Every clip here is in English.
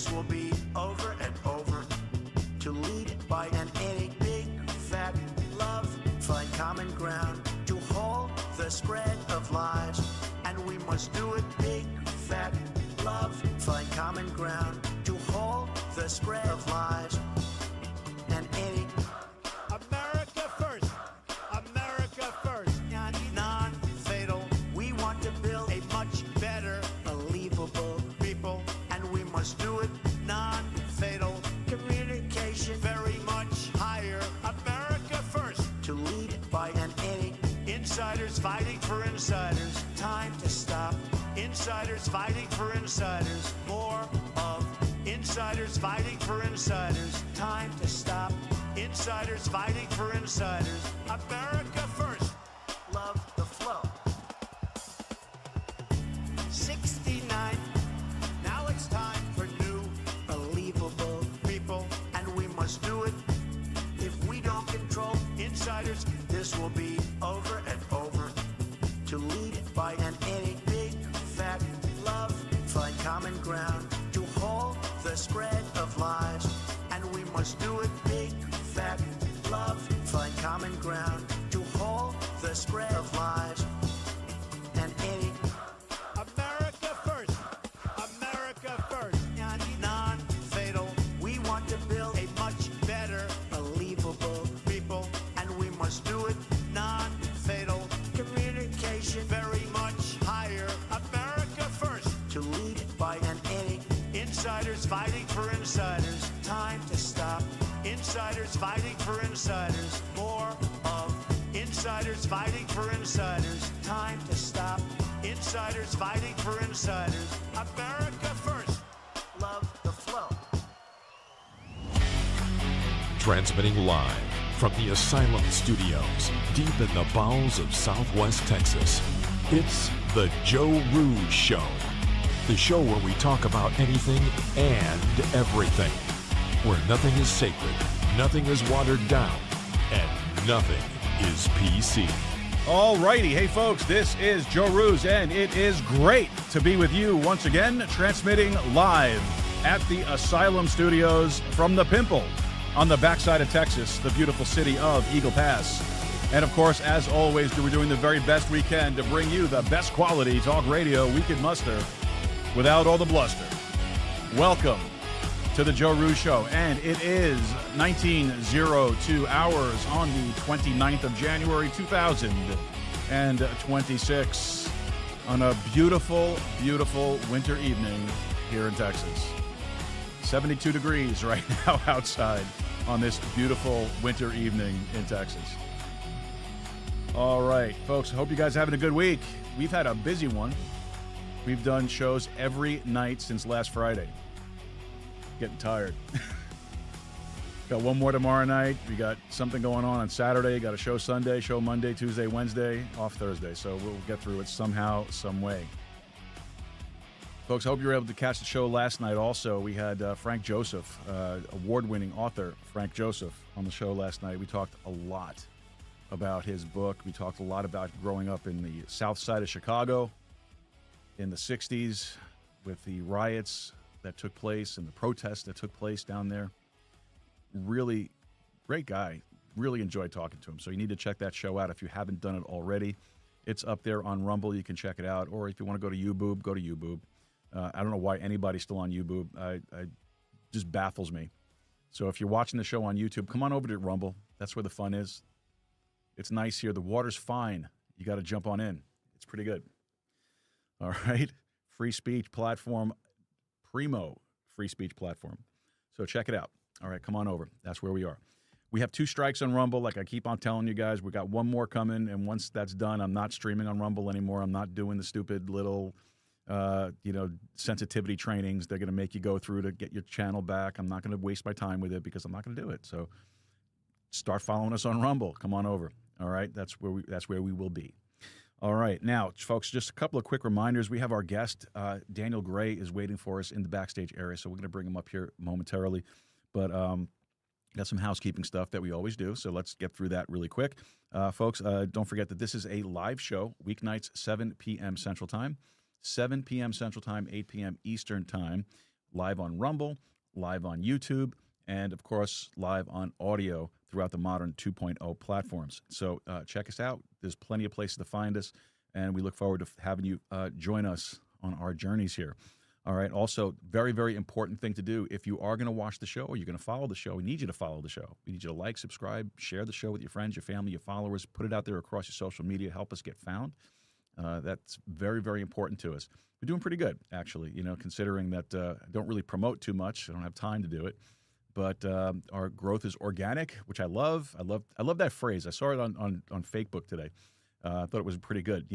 This will be over and over. To lead by an any big fat love. Find common ground to halt the spread of lies. And we must do it big fat love. Find common ground to halt the spread of lies. And any America first. America first. Non-fatal. We want to build a much better, believable people. And we must do it non-fatal. Communication very much higher. America first. To lead by an any. Insiders fighting for insiders. Time to stop. Insiders fighting for insiders. More of insiders fighting for insiders. Time to stop. Insiders fighting for insiders. America first. Love the flow. 69. Now it's time for new, believable people. And we must do it. If we don't control insiders, this will be over and over. To lead by an any big fat love. Find common ground to halt the spread of lies. And we must do it big fat love. Find common ground to halt the spread of lies. And any America first. America first. Non-fatal. We want to build a much better, believable people. And we must do it non-fatal. Communication very much higher. America first. To lead by an any. Insiders fighting for insiders. Time to stop. Insiders fighting for insiders. More of insiders fighting for insiders. Time to stop. Insiders fighting for insiders. America first. Love the flow. Transmitting live from the Asylum Studios, deep in the bowels of Southwest Texas. It's the Joe Rouge Show. The show where we talk about anything and everything. Where nothing is sacred, nothing is watered down, and nothing is PC. All righty. Hey, folks, this is Joe Rouge, and it is great to be with you once again, transmitting live at the Asylum Studios from the Pimple on the backside of Texas, the beautiful city of Eagle Pass. And, of course, as always, we're doing the very best we can to bring you the best quality talk radio we can muster without all the bluster. Welcome to the Joe Rouge Show, and it is 19:02 hours on the 29th of January, 2026, on a beautiful, beautiful winter evening here in Texas. 72 degrees right now outside on this beautiful winter evening in Texas. All right, folks, I hope you guys are having a good week. We've had a busy one. We've done shows every night since last Friday. Getting tired. Got one more tomorrow night. We got something going on Saturday. Got a show Sunday, show Monday, Tuesday, Wednesday, off Thursday. So we'll get through it somehow, some way. Folks, I hope you were able to catch the show last night also. We had Frank Joseph, award-winning author Frank Joseph, on the show last night. We talked a lot about his book. We talked a lot about growing up in the south side of Chicago in the 60s with the riots that took place and the protests that took place down there. Really great guy. Really enjoyed talking to him. So you need to check that show out if you haven't done it already. It's up there on Rumble. You can check it out. Or if you want to go to YouBoob, go to YouBoob. I don't know why anybody's still on YouBoob. I just baffles me. So if you're watching the show on YouTube, come on over to Rumble. That's where the fun is. It's nice here. The water's fine. You got to jump on in. It's pretty good. All right. Free speech platform. Primo free speech platform. So check it out. All right, come on over. That's where we are. We have 2 strikes on Rumble, like I keep on telling you guys. We got one more coming, and once that's done, I'm not streaming on Rumble anymore. I'm not doing the stupid little, sensitivity trainings they're going to make you go through to get your channel back. I'm not going to waste my time with it because I'm not going to do it. So start following us on Rumble. Come on over. All right, that's where we will be. All right. Now, folks, just a couple of quick reminders. We have our guest, Daniel Gray, is waiting for us in the backstage area, so we're going to bring him up here momentarily. But got some housekeeping stuff that we always do, so let's get through that really quick. Folks, don't forget that this is a live show, weeknights, 7 p.m. Central Time, 7 p.m. Central Time, 8 p.m. Eastern Time, live on Rumble, live on YouTube, and, of course, live on audio throughout the modern 2.0 platforms. So check us out. There's plenty of places to find us, and we look forward to having you join us on our journeys here. All right. Also, very, very important thing to do. If you are going to watch the show or you're going to follow the show, we need you to follow the show. We need you to like, subscribe, share the show with your friends, your family, your followers. Put it out there across your social media. Help us get found. That's very, very important to us. We're doing pretty good, actually, considering that I don't really promote too much. I don't have time to do it. But our growth is organic, which I love. I love that phrase. I saw it on Facebook today. I thought it was pretty good.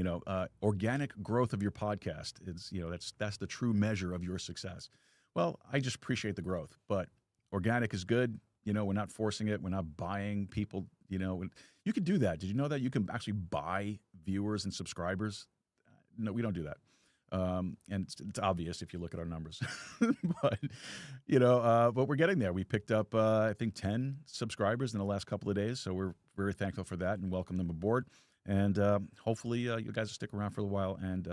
Organic growth of your podcast is, that's the true measure of your success. Well, I just appreciate the growth, but organic is good. We're not forcing it. We're not buying people. You can do that. Did you know that you can actually buy viewers and subscribers? No, we don't do that. And it's obvious if you look at our numbers, but we're getting there. We picked up, I think, 10 subscribers in the last couple of days. So we're very thankful for that and welcome them aboard. And hopefully you guys will stick around for a while and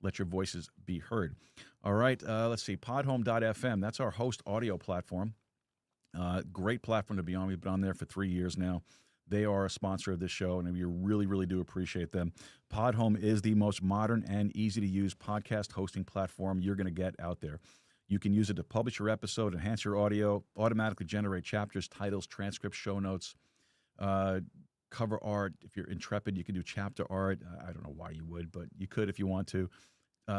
let your voices be heard. All right, let's see, podhome.fm. That's our host audio platform. Great platform to be on. We've been on there for 3 years now. They are a sponsor of this show, and we really, really do appreciate them. Podhome is the most modern and easy-to-use podcast hosting platform you're going to get out there. You can use it to publish your episode, enhance your audio, automatically generate chapters, titles, transcripts, show notes, cover art. If you're intrepid, you can do chapter art. I don't know why you would, but you could if you want to.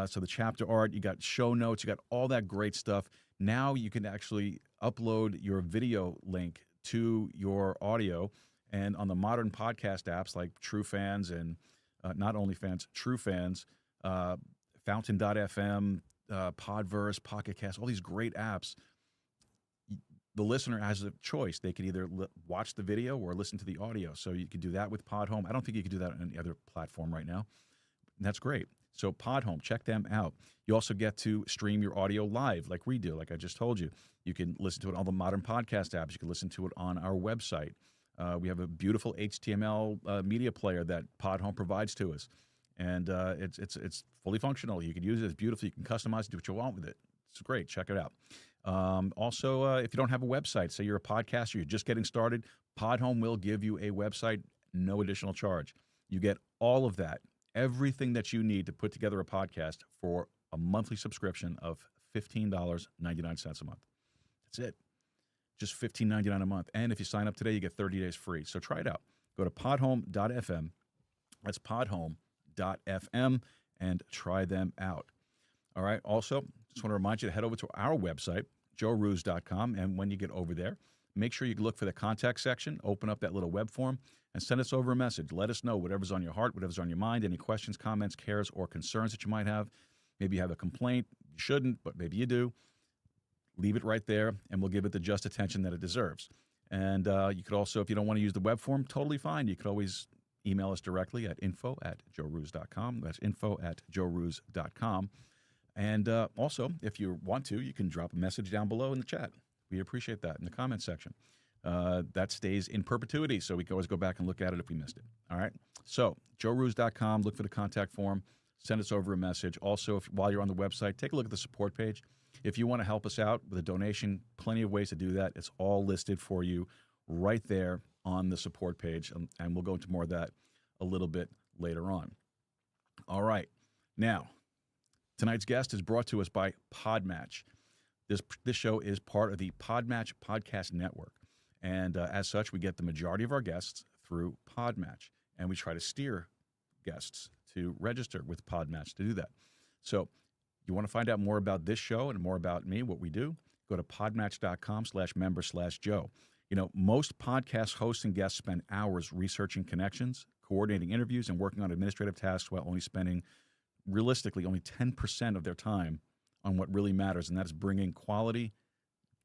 So the chapter art, you got show notes, you got all that great stuff. Now you can actually upload your video link to your audio. And on the modern podcast apps like True Fans and not OnlyFans, True Fans, Fountain.fm, Podverse, Pocket Cast, all these great apps, the listener has a choice. They can either watch the video or listen to the audio. So you can do that with Podhome. I don't think you can do that on any other platform right now. And that's great. So Podhome, check them out. You also get to stream your audio live like we do, like I just told you. You can listen to it on the modern podcast apps. You can listen to it on our website. We have a beautiful HTML media player that Podhome provides to us. And it's fully functional. You can use it. It's beautiful. You can customize it, do what you want with it. It's great. Check it out. Also, if you don't have a website, say you're a podcaster, you're just getting started, Podhome will give you a website, no additional charge. You get all of that, everything that you need to put together a podcast for a monthly subscription of $15.99 a month. That's it. Just $15.99 a month. And if you sign up today, you get 30 days free. So try it out. Go to podhome.fm. That's podhome.fm and try them out. All right. Also, just want to remind you to head over to our website, joeroos.com. And when you get over there, make sure you look for the contact section, open up that little web form, and send us over a message. Let us know whatever's on your heart, whatever's on your mind, any questions, comments, cares, or concerns that you might have. Maybe you have a complaint. You shouldn't, but maybe you do. Leave it right there, and we'll give it the just attention that it deserves. And you could also, if you don't want to use the web form, totally fine. You could always email us directly at info@joeroos.com. That's info@joeroos.com. And also, if you want to, you can drop a message down below in the chat. We appreciate that in the comment section. That stays in perpetuity, so we can always go back and look at it if we missed it. All right? So, joeroos.com, look for the contact form, send us over a message. Also, while you're on the website, take a look at the support page. If you want to help us out with a donation, plenty of ways to do that. It's all listed for you right there on the support page, and we'll go into more of that a little bit later on. All right. Now, tonight's guest is brought to us by Podmatch. This show is part of the Podmatch Podcast Network, and as such, we get the majority of our guests through Podmatch, and we try to steer guests to register with Podmatch to do that. So you want to find out more about this show and more about me, what we do, go to podmatch.com/member/Joe. You know, most podcast hosts and guests spend hours researching connections, coordinating interviews, and working on administrative tasks while only spending, realistically, only 10% of their time on what really matters, and that's bringing quality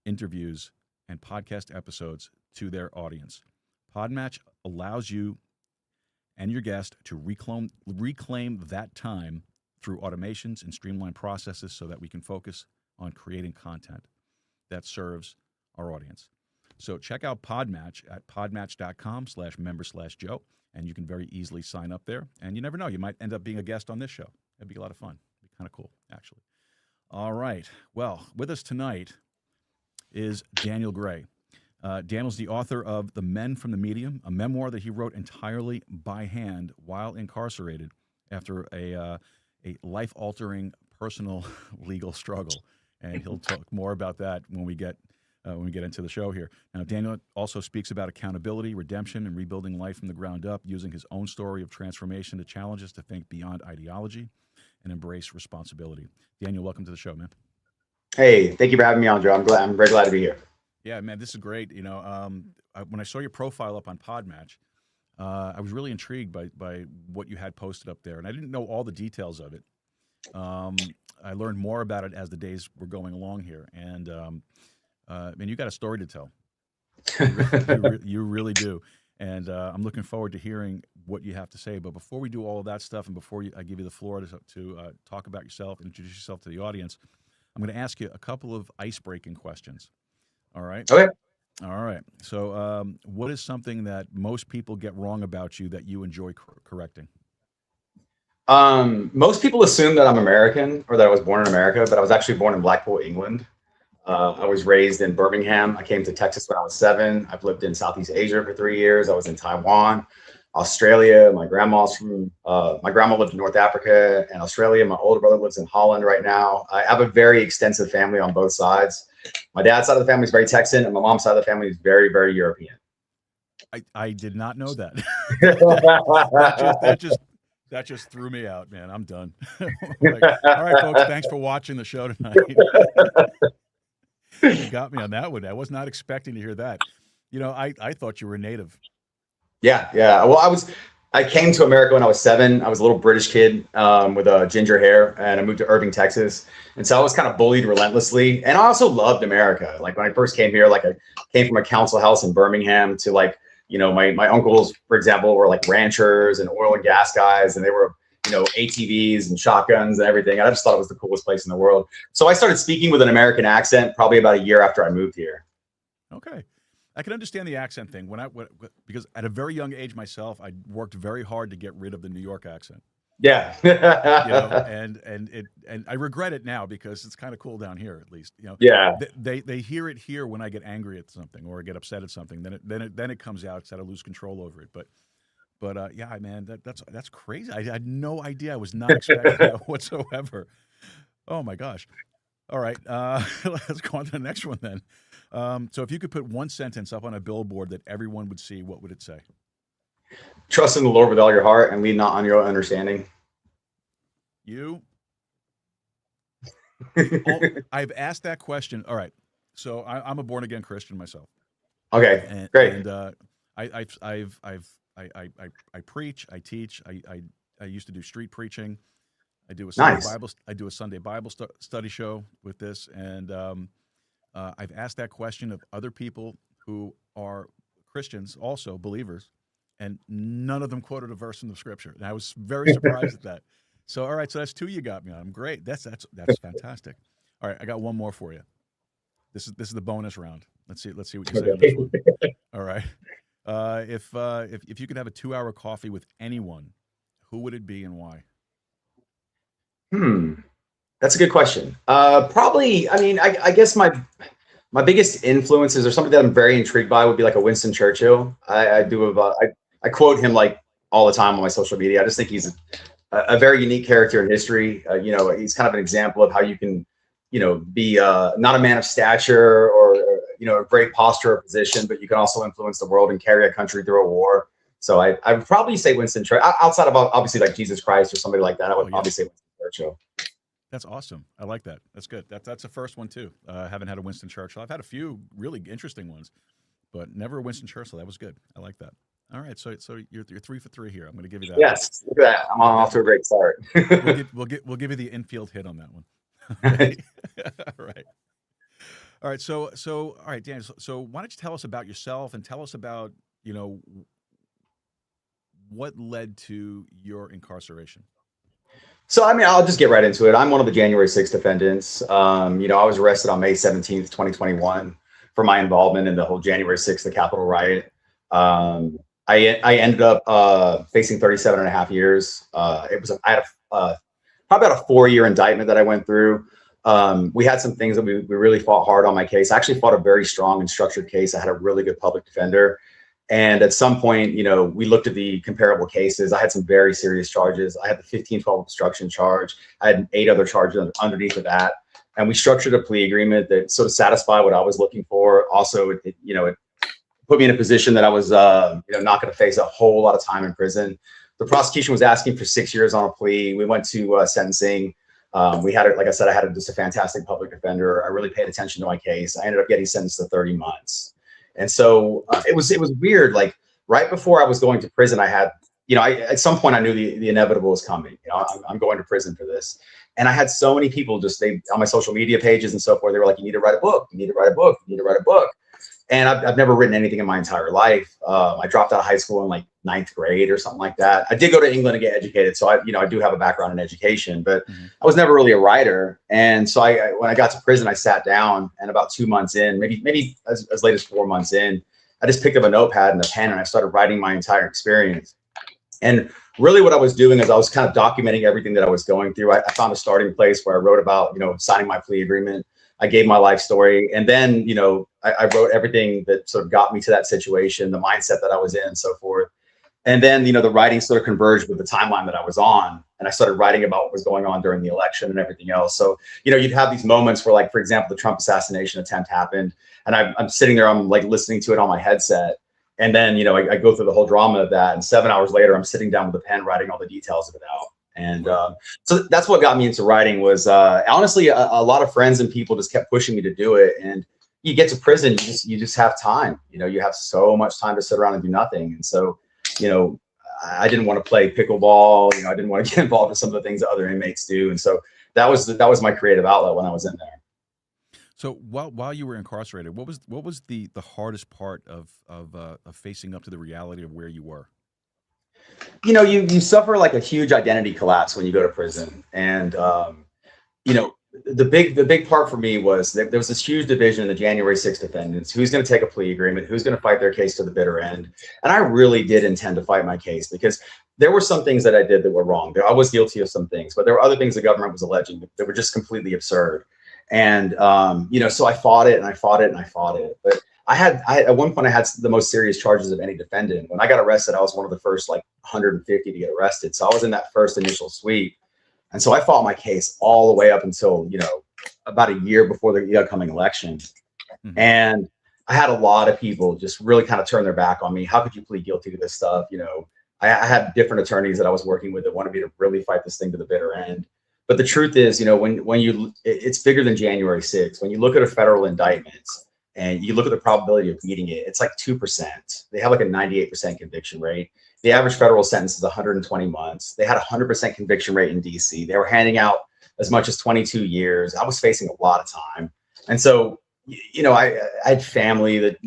interviews and podcast episodes to their audience. Podmatch allows you and your guest to reclaim that time through automations and streamlined processes so that we can focus on creating content that serves our audience. So check out Podmatch at podmatch.com/member/Joe, and you can very easily sign up there. And you never know, you might end up being a guest on this show. It'd be a lot of fun. It'd be kind of cool, actually. All right. Well, with us tonight is Daniel Gray. Daniel's the author of The Men from the Medium, a memoir that he wrote entirely by hand while incarcerated after a life-altering personal legal struggle. And he'll talk more about that when we get into the show here. Now, Daniel also speaks about accountability, redemption, and rebuilding life from the ground up, using his own story of transformation to challenge us to think beyond ideology and embrace responsibility. Daniel, welcome to the show, man. Hey, thank you for having me on, Joe. I'm very glad to be here. Yeah, man, this is great. You know, when I saw your profile up on Podmatch, I was really intrigued by what you had posted up there, and I didn't know all the details of it. I learned more about it as the days were going along here, and man, you got a story to tell. You really do, and I'm looking forward to hearing what you have to say. But before we do all of that stuff, and before I give you the floor to talk about yourself, introduce yourself to the audience, I'm going to ask you a couple of ice-breaking questions. All right? Okay. All right. So what is something that most people get wrong about you that you enjoy correcting? Most people assume that I'm American or that I was born in America, but I was actually born in Blackpool, England. I was raised in Birmingham. I came to Texas when I was 7. I've lived in Southeast Asia for 3 years. I was in Taiwan, Australia. My grandma lived in North Africa and Australia. My older brother lives in Holland right now. I have a very extensive family on both sides. My dad's side of the family is very Texan, and my mom's side of the family is very, very European. I did not know that. That just threw me out, man. I'm done. Like, all right, folks, thanks for watching the show tonight. You got me on that one. I was not expecting to hear that. You know, I thought you were native. Yeah. Well, I came to America when I was 7. I was a little British kid with ginger hair, and I moved to Irving, Texas. And so I was kind of bullied relentlessly. And I also loved America. Like when I first came here, like I came from a council house in Birmingham to like, you know, my uncles, for example, were like ranchers and oil and gas guys, and they were, you know, ATVs and shotguns and everything. I just thought it was the coolest place in the world. So I started speaking with an American accent probably about a year after I moved here. Okay. I can understand the accent thing because at a very young age myself, I worked very hard to get rid of the New York accent. Yeah. You know, and I regret it now because it's kind of cool down here, at least. You know, Yeah. They hear it here when I get angry at something or get upset at something. Then it comes out. It's that I lose control over it. But yeah, man, that's crazy. I had no idea. I was not expecting that whatsoever. Oh my gosh. All right, let's go on to the next one then. So if you could put one sentence up on a billboard that everyone would see, what would it say? Trust in the Lord with all your heart and lean not on your own understanding. You? I've asked that question. All right, so I'm a born-again Christian myself. Okay, great. And I preach, I teach, I used to do street preaching. I do a Sunday Bible study show with this, and I've asked that question of other people who are Christians, also believers, and none of them quoted a verse from the Scripture, and I was very surprised at that. So, all right, so that's 2 you got me on. I'm great. That's fantastic. All right, I got one more for you. This is the bonus round. Let's see what you say on this one. All right. If you could have a 2-hour coffee with anyone, who would it be and why? That's a good question. Probably, I mean, I guess my biggest influences or somebody that I'm very intrigued by would be like a Winston Churchill. I quote him like all the time on my social media. I just think he's a very unique character in history. You know, he's kind of an example of how you can, you know, be not a man of stature or you know, a great posture or position, but you can also influence the world and carry a country through a war. So I would probably say Winston Churchill. Outside of obviously like Jesus Christ or somebody like that, I would probably say Winston Churchill. That's awesome. I like that. That's good. That's the first one too. I haven't had a Winston Churchill. I've had a few really interesting ones, but never a Winston Churchill. That was good. I like that. All right, so you're 3 for 3 here. I'm going to give you that. Yes, look at that. I'm off to a great start. we'll give you the infield hit on that one. Okay. All right. All right. So all right, Dan. So why don't you tell us about yourself and tell us about, you know, what led to your incarceration? So, I mean, I'll just get right into it. I'm one of the January 6th defendants. You know, I was arrested on May 17th, 2021 for my involvement in the whole January 6th, the Capitol riot. I ended up facing 37 and a half years. I had probably about a 4-year indictment that I went through. We had some things that we really fought hard on my case. I actually fought a very strong and structured case. I had a really good public defender. And at some point, you know, we looked at the comparable cases. I had some very serious charges. I had the 1512 obstruction charge. I had 8 other charges underneath of that. And we structured a plea agreement that sort of satisfied what I was looking for. Also, it put me in a position that I was, not going to face a whole lot of time in prison. The prosecution was asking for 6 years on a plea. We went to sentencing. We had it, like I said, I had just a fantastic public defender. I really paid attention to my case. I ended up getting sentenced to 30 months. And so it was weird. Like right before I was going to prison, I had, at some point I knew the inevitable was coming. I'm going to prison for this. And I had so many people on my social media pages and so forth. They were like, you need to write a book. You need to write a book. You need to write a book. And I've never written anything in my entire life. I dropped out of high school in like 9th grade or something like that. I did go to England to get educated. So I do have a background in education, but I was never really a writer. And so when I got to prison, I sat down, and about 2 months in, maybe as late as 4 months in, I just picked up a notepad and a pen and I started writing my entire experience. And really what I was doing is I was kind of documenting everything that I was going through. I found a starting place where I wrote about, signing my plea agreement. I gave my life story. And then, I wrote everything that sort of got me to that situation, the mindset that I was in and so forth. And then, the writing sort of converged with the timeline that I was on. And I started writing about what was going on during the election and everything else. So, you'd have these moments where, like, for example, the Trump assassination attempt happened. And I'm sitting there, I'm like listening to it on my headset. And then, I go through the whole drama of that. And 7 hours later, I'm sitting down with a pen, writing all the details of it out. And so that's what got me into writing was honestly, a lot of friends and people just kept pushing me to do it. And you get to prison, you just have time. You have so much time to sit around and do nothing. And so, I didn't want to play pickleball. I didn't want to get involved in some of the things that other inmates do. And so that was my creative outlet when I was in there. So while you were incarcerated, what was the hardest part of facing up to the reality of where you were? You suffer like a huge identity collapse when you go to prison. And, the big part for me was that there was this huge division in the January 6th defendants. Who's going to take a plea agreement? Who's going to fight their case to the bitter end? And I really did intend to fight my case because there were some things that I did that were wrong. I was guilty of some things, but there were other things the government was alleging that were just completely absurd. And, so I fought it and I fought it and I fought it. But at one point I had the most serious charges of any defendant. When I got arrested, I was one of the first like 150 to get arrested. So I was in that first initial sweep. And so I fought my case all the way up until, about a year before the upcoming election. Mm-hmm. And I had a lot of people just really kind of turn their back on me. How could you plead guilty to this stuff? I had different attorneys that I was working with that wanted me to really fight this thing to the bitter end. But the truth is, it's bigger than January 6th. When you look at a federal indictment and you look at the probability of beating it, it's like 2%. They have like a 98% conviction rate. The average federal sentence is 120 months. They had a 100% conviction rate in DC. They were handing out as much as 22 years. I was facing a lot of time. And so, I had family that,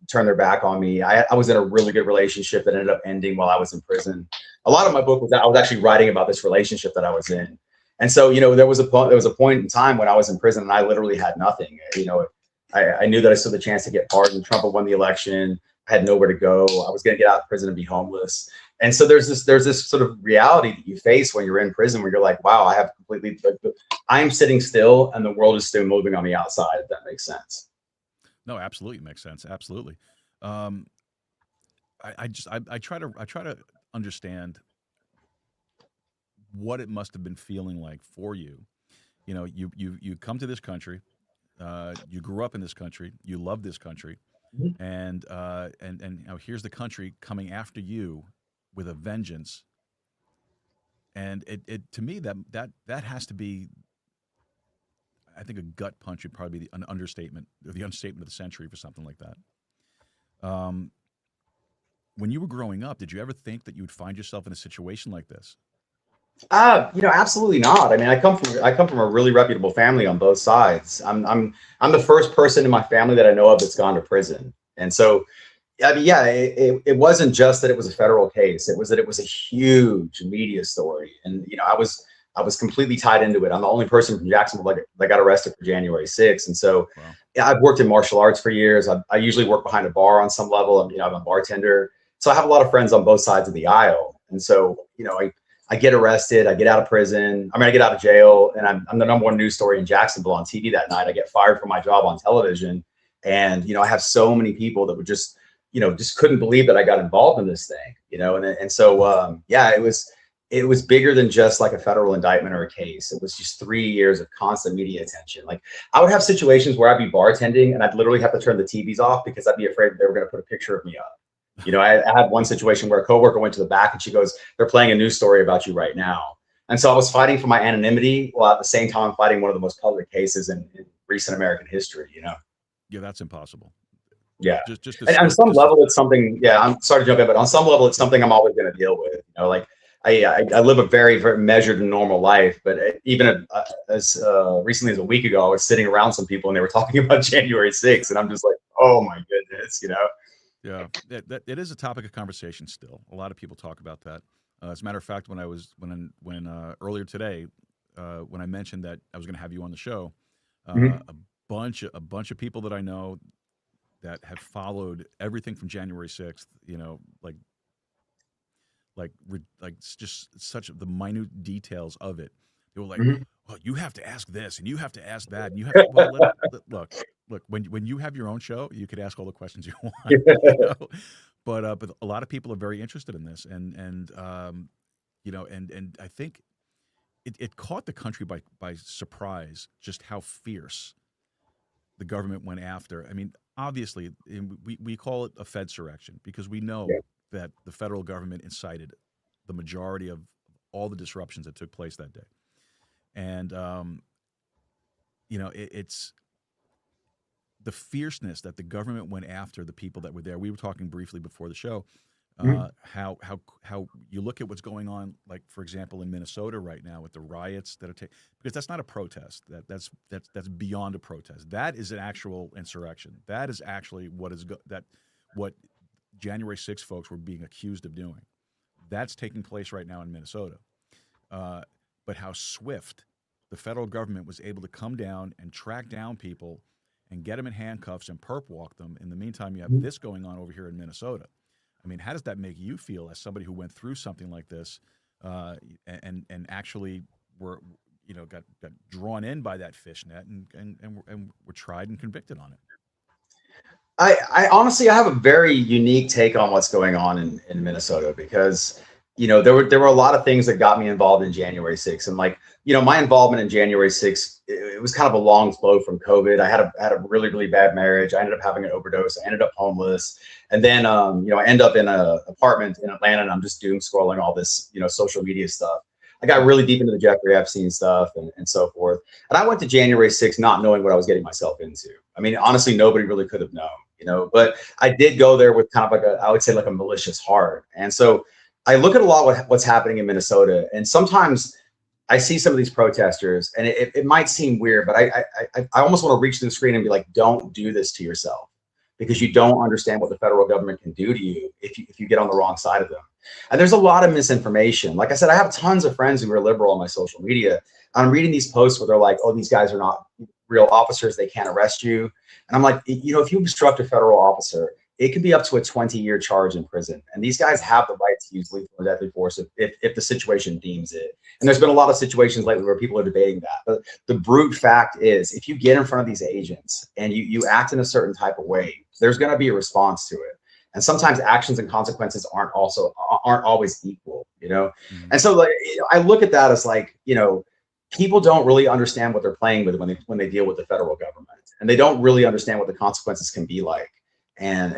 turned their back on me. I was in a really good relationship that ended up ending while I was in prison. A lot of my book I was actually writing about this relationship that I was in. And so, there was a point in time when I was in prison and I literally had nothing. I knew that I stood the chance to get pardoned. Trump had won the election. I had nowhere to go. I was going to get out of prison and be homeless. And so there's this sort of reality that you face when you're in prison where you're like, wow, I'm sitting still and the world is still moving on the outside, if that makes sense. No, absolutely makes sense. Absolutely. I try to understand what it must have been feeling like for you. You come to this country, you grew up in this country, you love this country. Mm-hmm. And here's the country coming after you with a vengeance. And it to me that has to be, I think, a gut punch would probably be an understatement, or the understatement of the century for something like that. When you were growing up, did you ever think that you would find yourself in a situation like this? Absolutely not. I mean, I come from a really reputable family on both sides. I'm the first person in my family that I know of that's gone to prison. And so, I mean, yeah, it wasn't just that it was a federal case. It was that it was a huge media story. And, I was completely tied into it. I'm the only person from Jacksonville that got arrested for January 6th. And so yeah, I've worked in martial arts for years. I usually work behind a bar on some level. I'm a bartender. So I have a lot of friends on both sides of the aisle. And so, I I get arrested, I get out of prison. I mean, I get out of jail, and I'm the number one news story in Jacksonville on TV that night. I get fired from my job on television. And, I have so many people that would just, just couldn't believe that I got involved in this thing, and so, yeah, it was bigger than just like a federal indictment or a case. It was just 3 years of constant media attention. Like, I would have situations where I'd be bartending and I'd literally have to turn the TVs off because I'd be afraid they were going to put a picture of me up. I had one situation where a coworker went to the back and she goes, "They're playing a news story about you right now." And so I was fighting for my anonymity while at the same time I'm fighting one of the most public cases in recent American history, Yeah, that's impossible. Yeah. Just and on some level, it's something, yeah, I'm sorry to jump in, but on some level, it's something I'm always going to deal with. Like I live a very, very measured and normal life, but even as recently as a week ago, I was sitting around some people and they were talking about January 6th. And I'm just like, oh my goodness, Yeah, it is a topic of conversation still. A lot of people talk about that. As a matter of fact, when earlier today, when I mentioned that I was going to have you on the show, a bunch of people that I know that have followed everything from January 6th, like just such the minute details of it. They were like, "Well, you have to ask this and you have to ask that and you have to." Well, look. When you have your own show, you could ask all the questions you want. But a lot of people are very interested in this, and I think it caught the country by surprise just how fierce the government went after. I mean, obviously, we call it a Fedsurrection because we know that the federal government incited the majority of all the disruptions that took place that day. And, it's the fierceness that the government went after the people that were there. We were talking briefly before the show, how you look at what's going on, like, for example, in Minnesota right now with the riots that are taking, because that's not a protest. That's beyond a protest. That is an actual insurrection. That is actually what January 6 folks were being accused of doing. That's taking place right now in Minnesota. But how swift the federal government was able to come down and track down people and get them in handcuffs and perp walk them. In the meantime, you have this going on over here in Minnesota. I mean, how does that make you feel as somebody who went through something like this and actually got drawn in by that fishnet and were tried and convicted on it? I honestly, I have a very unique take on what's going on in Minnesota because, there were a lot of things that got me involved in January 6th. And my involvement in January 6th, it was kind of a long flow from COVID. I had a really, really bad marriage. I ended up having an overdose. I ended up homeless. And then, I end up in an apartment in Atlanta and I'm just doom scrolling all this, social media stuff. I got really deep into the Jeffrey Epstein stuff and so forth. And I went to January 6th not knowing what I was getting myself into. I mean, honestly, nobody really could have known, but I did go there with kind of I would say a malicious heart. And so I look at a lot what's happening in Minnesota, and sometimes I see some of these protesters and it might seem weird, but I almost want to reach to the screen and be like, don't do this to yourself because you don't understand what the federal government can do to you if you get on the wrong side of them. And there's a lot of misinformation. Like I said, I have tons of friends who are liberal on my social media. I'm reading these posts where they're like, oh, these guys are not real officers. They can't arrest you. And I'm like, if you obstruct a federal officer, it could be up to a 20-year charge in prison. And these guys have the right to use lethal or deadly force if the situation deems it. And there's been a lot of situations lately where people are debating that. But the brute fact is, if you get in front of these agents and you act in a certain type of way, there's going to be a response to it. And sometimes actions and consequences aren't always equal, And so I look at that as people don't really understand what they're playing with when they deal with the federal government, and they don't really understand what the consequences can be like. And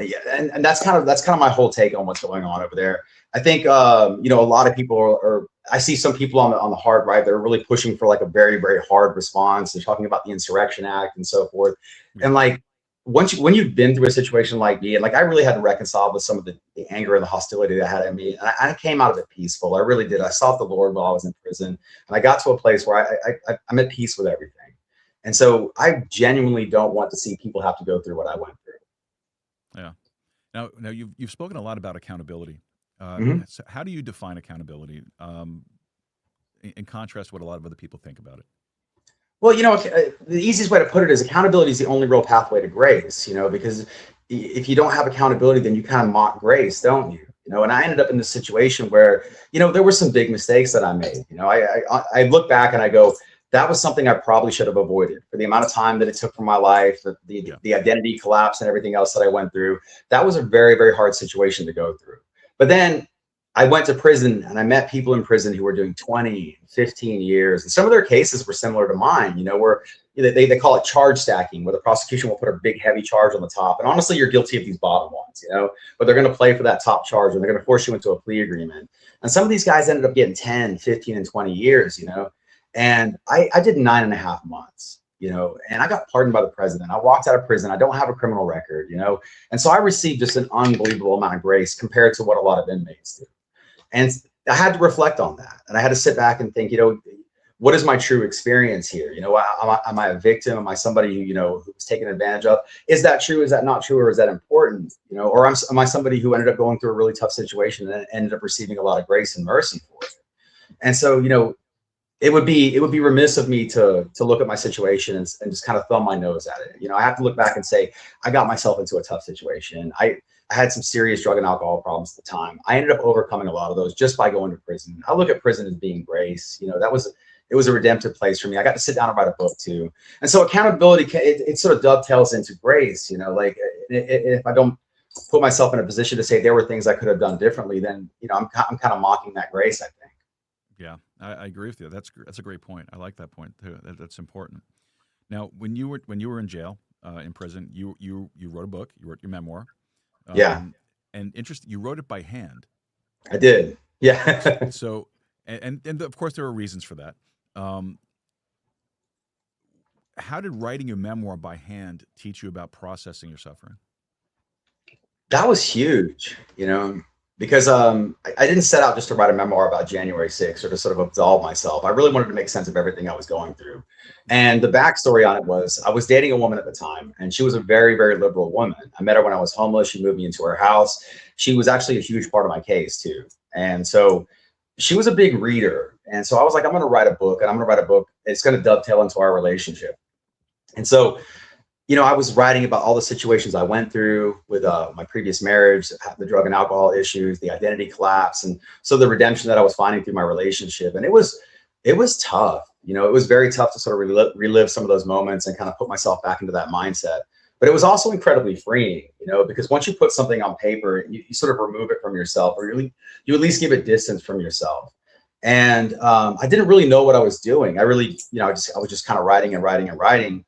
that's kind of my whole take on what's going on over there. I think a lot of people are I see some people on the hard right, they're really pushing for a very, very hard response. They're talking about the Insurrection Act and so forth. And when you've been through a situation like me, and I really had to reconcile with some of the anger and the hostility that I had in me, and I came out of it peaceful. I really did. I sought the Lord while I was in prison, and I got to a place where I'm at peace with everything. And so I genuinely don't want to see people have to go through what I went through. Yeah. Now you've spoken a lot about accountability. So how do you define accountability in contrast to what a lot of other people think about it? Well, the easiest way to put it is accountability is the only real pathway to grace, because if you don't have accountability, then you kind of mock grace, don't you? and I ended up in this situation where, there were some big mistakes that I made. I look back and I go, that was something I probably should have avoided for the amount of time that it took from my life, the identity collapse and everything else that I went through. That was a very, very hard situation to go through. But then I went to prison and I met people in prison who were doing 20, 15 years. And some of their cases were similar to mine, where they call it charge stacking, where the prosecution will put a big, heavy charge on the top. And honestly, you're guilty of these bottom ones, but they're going to play for that top charge and they're going to force you into a plea agreement. And some of these guys ended up getting 10, 15, and 20 years, and I did 9.5 months, and I got pardoned by the president. I walked out of prison. I don't have a criminal record, and so I received just an unbelievable amount of grace compared to what a lot of inmates do. And I had to reflect on that. And I had to sit back and think, what is my true experience here? Am I a victim? Am I somebody who was taken advantage of? Is that true? Is that not true? Or is that important? Or am I somebody who ended up going through a really tough situation and ended up receiving a lot of grace and mercy for it? And so, it would be remiss of me to look at my situation and just kind of thumb my nose at it. I have to look back and say, I got myself into a tough situation. I had some serious drug and alcohol problems at the time. I ended up overcoming a lot of those just by going to prison. I look at prison as being grace. It was a redemptive place for me. I got to sit down and write a book too. And so accountability, it sort of dovetails into grace, like if I don't put myself in a position to say there were things I could have done differently, then, I'm kind of mocking that grace, I think. Yeah, I agree with you. That's a great point. I like that point too. That's important. Now, when you were in jail, in prison, you wrote a book. You wrote your memoir. Yeah. And interesting, you wrote it by hand. I did. Yeah. So, and of course there are reasons for that. How did writing your memoir by hand teach you about processing your suffering? That was huge, because I didn't set out just to write a memoir about January 6th or to sort of absolve myself. I really wanted to make sense of everything I was going through. And the backstory on it was I was dating a woman at the time, and she was a very, very liberal woman. I met her when I was homeless. She moved me into her house. She was actually a huge part of my case too. And so she was a big reader. And so I was like, I'm going to write a book, and I'm going to write a book. It's going to dovetail into our relationship. And so, I was writing about all the situations I went through with my previous marriage, the drug and alcohol issues, the identity collapse, and so the redemption that I was finding through my relationship. And it was tough. It was very tough to sort of relive some of those moments and kind of put myself back into that mindset. But it was also incredibly freeing, because once you put something on paper, you sort of remove it from yourself, or you at least give it distance from yourself. And I didn't really know what I was doing. I really, I was just kind of writing and writing and writing.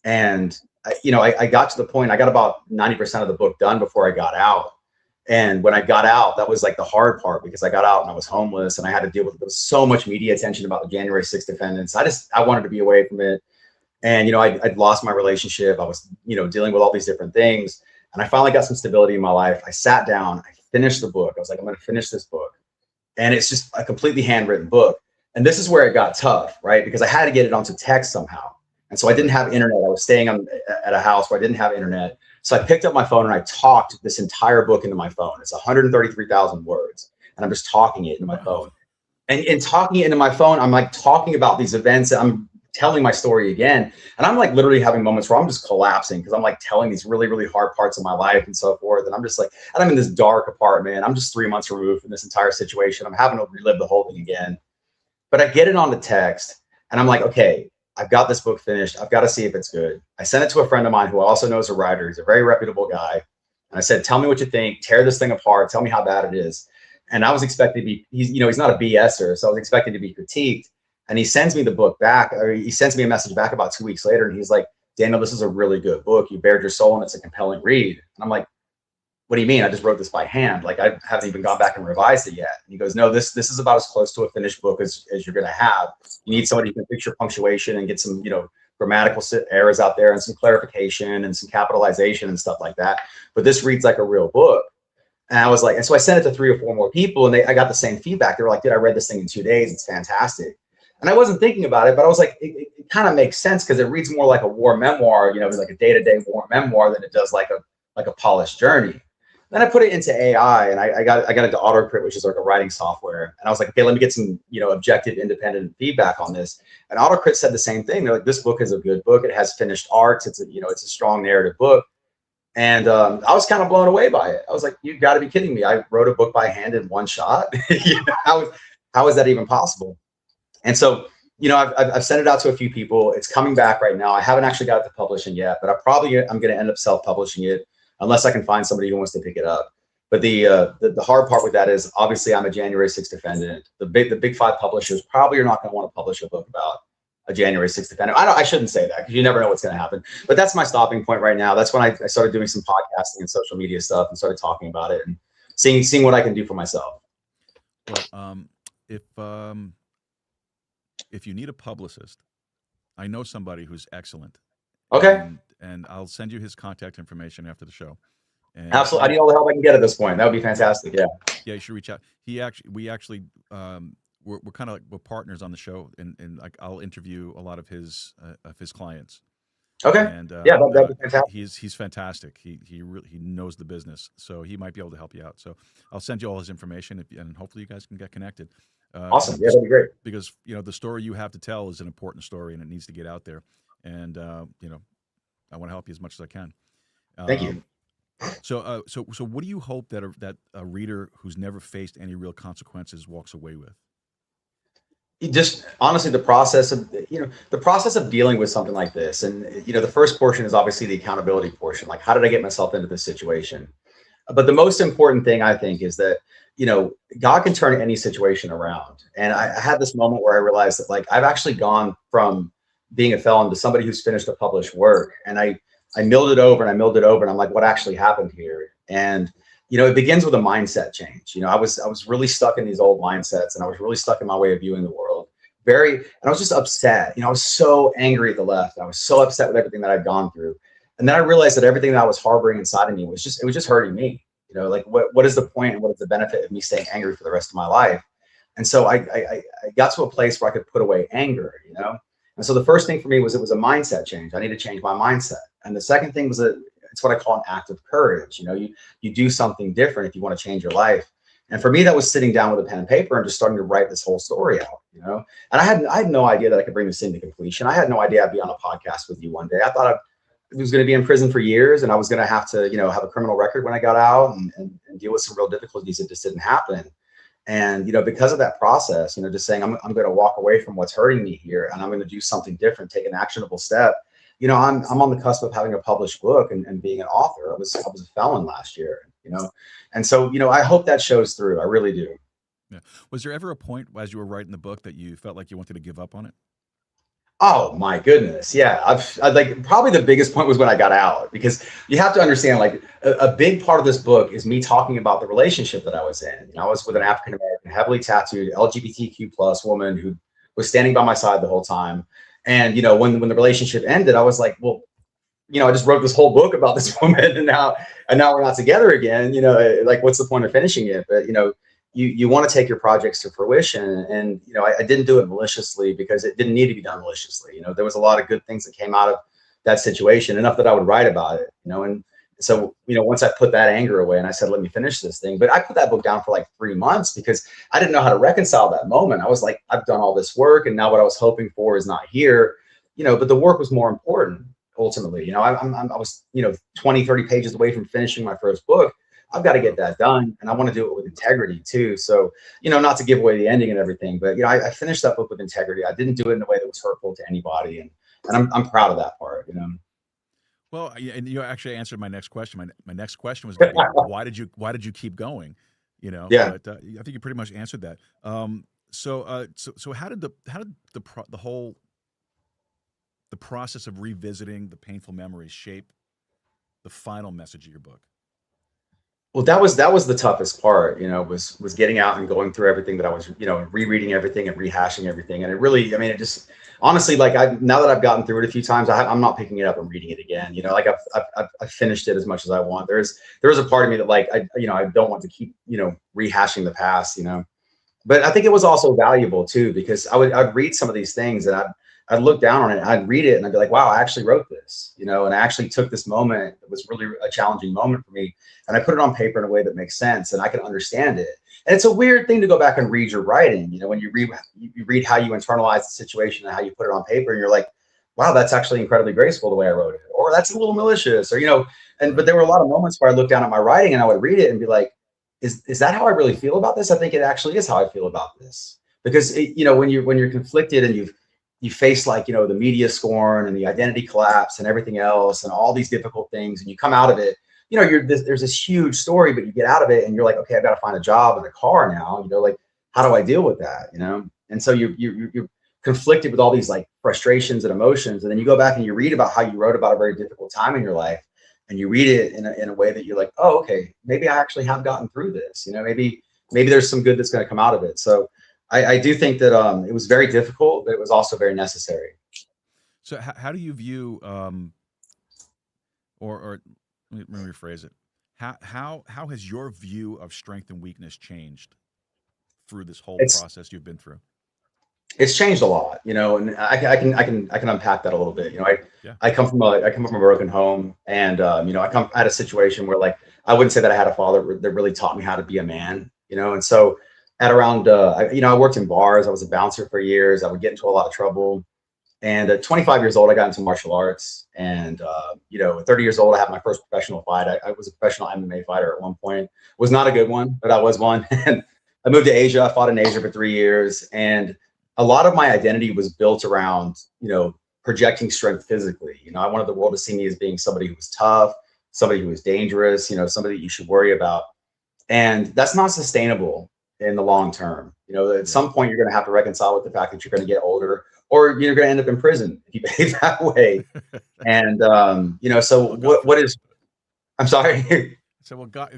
And I got to the point, I got about 90% of the book done before I got out. And when I got out, that was like the hard part, because I got out and I was homeless and I had to deal with, there was so much media attention about the January 6th defendants. I wanted to be away from it. And, I'd lost my relationship. I was, dealing with all these different things. And I finally got some stability in my life. I sat down, I finished the book. I was like, I'm going to finish this book. And it's just a completely handwritten book. And this is where it got tough, right? Because I had to get it onto text somehow. And so I didn't have internet. I was staying at a house where I didn't have internet. So I picked up my phone and I talked this entire book into my phone. It's 133,000 words. And I'm just talking it into my phone. And in talking it into my phone, I'm like talking about these events. And I'm telling my story again. And I'm like literally having moments where I'm just collapsing, because I'm like telling these really, really hard parts of my life and so forth. And I'm just like, and I'm in this dark apartment. I'm just 3 months removed from this entire situation. I'm having to relive the whole thing again. But I get it onto text and I'm like, okay, I've got this book finished. I've got to see if it's good. I sent it to a friend of mine who also knows a writer. He's a very reputable guy. And I said, tell me what you think. Tear this thing apart. Tell me how bad it is. And I was expecting to be, he's not a BSer. So I was expecting to be critiqued. And he sends me the book back, or he sends me a message back about 2 weeks later. And he's like, Daniel, this is a really good book. You bared your soul and it's a compelling read. And I'm like, what do you mean? I just wrote this by hand. Like, I haven't even gone back and revised it yet. And he goes, no, this is about as close to a finished book as you're going to have. You need somebody who can fix your punctuation and get some, grammatical errors out there and some clarification and some capitalization and stuff like that. But this reads like a real book. And I was like, and so I sent it to 3 or 4 more people, and I got the same feedback. They were like, dude, I read this thing in 2 days. It's fantastic. And I wasn't thinking about it, but I was like, it kind of makes sense, because it reads more like a war memoir, like a day-to-day war memoir, than it does like a polished journey. Then I put it into AI, and I got into AutoCrit, which is like a writing software. And I was like, okay, let me get some, objective, independent feedback on this. And AutoCrit said the same thing. They're like, this book is a good book. It has finished arcs. It's a strong narrative book. And I was kind of blown away by it. I was like, "You got to be kidding me! I wrote a book by hand in one shot. How is that even possible?" And so, I've sent it out to a few people. It's coming back right now. I haven't actually got it to publishing yet, but I'm going to end up self-publishing it unless I can find somebody who wants to pick it up. But the hard part with that is obviously I'm a January 6th defendant. The big five publishers probably are not going to want to publish a book about a January 6th defendant. I shouldn't say that because you never know what's going to happen. But that's my stopping point right now. That's when I started doing some podcasting and social media stuff and started talking about it and seeing what I can do for myself. Well, if you need a publicist, I know somebody who's excellent. Okay. And I'll send you his contact information after the show. And absolutely. I need all the help I can get at this point. That would be fantastic. Yeah. Yeah, you should reach out. We're kind of like we're partners on the show, and like I'll interview a lot of his clients. Okay. And yeah, that'd be fantastic. He's fantastic. He knows the business, so he might be able to help you out. So I'll send you all his information, and hopefully you guys can get connected. Awesome. Yeah, that'd be great. Because the story you have to tell is an important story, and it needs to get out there. And I want to help you as much as I can. Thank you. So what do you hope that a reader who's never faced any real consequences walks away with? Just honestly, the process of dealing with something like this, and the first portion is obviously the accountability portion. Like, how did I get myself into this situation? But the most important thing I think is that God can turn any situation around. And I had this moment where I realized that like I've actually gone from being a felon to somebody who's finished a published work, and I milled it over and I milled it over, and I'm like, what actually happened here? And it begins with a mindset change. I was really stuck in these old mindsets, and I was really stuck in my way of viewing the world. And I was just upset. I was so angry at the left. I was so upset with everything that I'd gone through. And then I realized that everything that I was harboring inside of me was just hurting me. Like what is the point and what is the benefit of me staying angry for the rest of my life? And so I got to a place where I could put away anger, And so the first thing for me was it was a mindset change. I need to change my mindset. And the second thing was it's what I call an act of courage. You do something different if you want to change your life. And for me, that was sitting down with a pen and paper and just starting to write this whole story out, And I had no idea that I could bring this thing to completion. I had no idea I'd be on a podcast with you one day. I thought I was going to be in prison for years, and I was going to have to, have a criminal record when I got out and deal with some real difficulties that just didn't happen. And, because of that process, just saying, I'm going to walk away from what's hurting me here, and I'm going to do something different, take an actionable step. I'm on the cusp of having a published book and being an author. I was a felon last year, and so, I hope that shows through. I really do. Yeah. Was there ever a point as you were writing the book that you felt like you wanted to give up on it? Oh my goodness. Yeah. I like probably the biggest point was when I got out, because you have to understand, like a big part of this book is me talking about the relationship that I was in. I was with an African-American, heavily tattooed LGBTQ plus woman who was standing by my side the whole time. And, when the relationship ended, I was like, well, I just wrote this whole book about this woman, and now we're not together again. Like, what's the point of finishing it? But, you want to take your projects to fruition. And, I didn't do it maliciously because it didn't need to be done maliciously. There was a lot of good things that came out of that situation, enough that I would write about it, and so, once I put that anger away and I said, let me finish this thing, but I put that book down for like 3 months because I didn't know how to reconcile that moment. I was like, I've done all this work, and now what I was hoping for is not here, but the work was more important ultimately. I was, 20, 30 pages away from finishing my first book. I've got to get that done, and I want to do it with integrity too. So, not to give away the ending and everything, but I finished that book with integrity. I didn't do it in a way that was hurtful to anybody, and I'm proud of that part. Well, and you actually answered my next question. My next question was going to be, why did you keep going? Yeah. But I think you pretty much answered that. So how did the process of revisiting the painful memories shape the final message of your book? Well, that was the toughest part, was getting out and going through everything that I was, rereading everything and rehashing everything. And it really, it just honestly, like now that I've gotten through it a few times, I'm not picking it up and reading it again. Like I've finished it as much as I want. There is a part of me that like, I don't want to keep, rehashing the past, but I think it was also valuable too, because I'd read some of these things and I'd look down on it, I'd read it, and I'd be like, wow, I actually wrote this, and I actually took this moment. It was really a challenging moment for me, and I put it on paper in a way that makes sense and I can understand it. And it's a weird thing to go back and read your writing, when you read how you internalize the situation and how you put it on paper, and you're like, wow, that's actually incredibly graceful the way I wrote it, or that's a little malicious, or but there were a lot of moments where I looked down at my writing and I would read it and be like, is that how I really feel about this? I think it actually is how I feel about this, because when you're conflicted and you face like the media scorn and the identity collapse and everything else and all these difficult things, and you come out of it, there's this huge story, but you get out of it and you're like, okay, I've got to find a job and a car now, like, how do I deal with that? And so you're conflicted with all these like frustrations and emotions, and then you go back and you read about how you wrote about a very difficult time in your life, and you read it in a way that you're like, oh, okay, maybe I actually have gotten through this. Maybe there's some good that's going to come out of it. So I do think that it was very difficult, but it was also very necessary. So how do you view, or let me rephrase it. How has your view of strength and weakness changed through this whole process you've been through? It's changed a lot, and I can unpack that a little bit. I come from a broken home, and I had a situation where, like, I wouldn't say that I had a father that really taught me how to be a man, and so at around I worked in bars. I was a bouncer for years. I would get into a lot of trouble, and at 25 years old, I got into martial arts, and at 30 years old, I had my first professional fight. I was a professional MMA fighter at one point. Was not a good one, but I was one. And I moved to Asia. I fought in Asia for 3 years, and a lot of my identity was built around, projecting strength physically. I wanted the world to see me as being somebody who was tough, somebody who was dangerous, somebody that you should worry about. And that's not sustainable in the long term. At some point you're going to have to reconcile with the fact that you're going to get older, or you're going to end up in prison if you behave that way. And, so what is, I'm sorry. So, well, God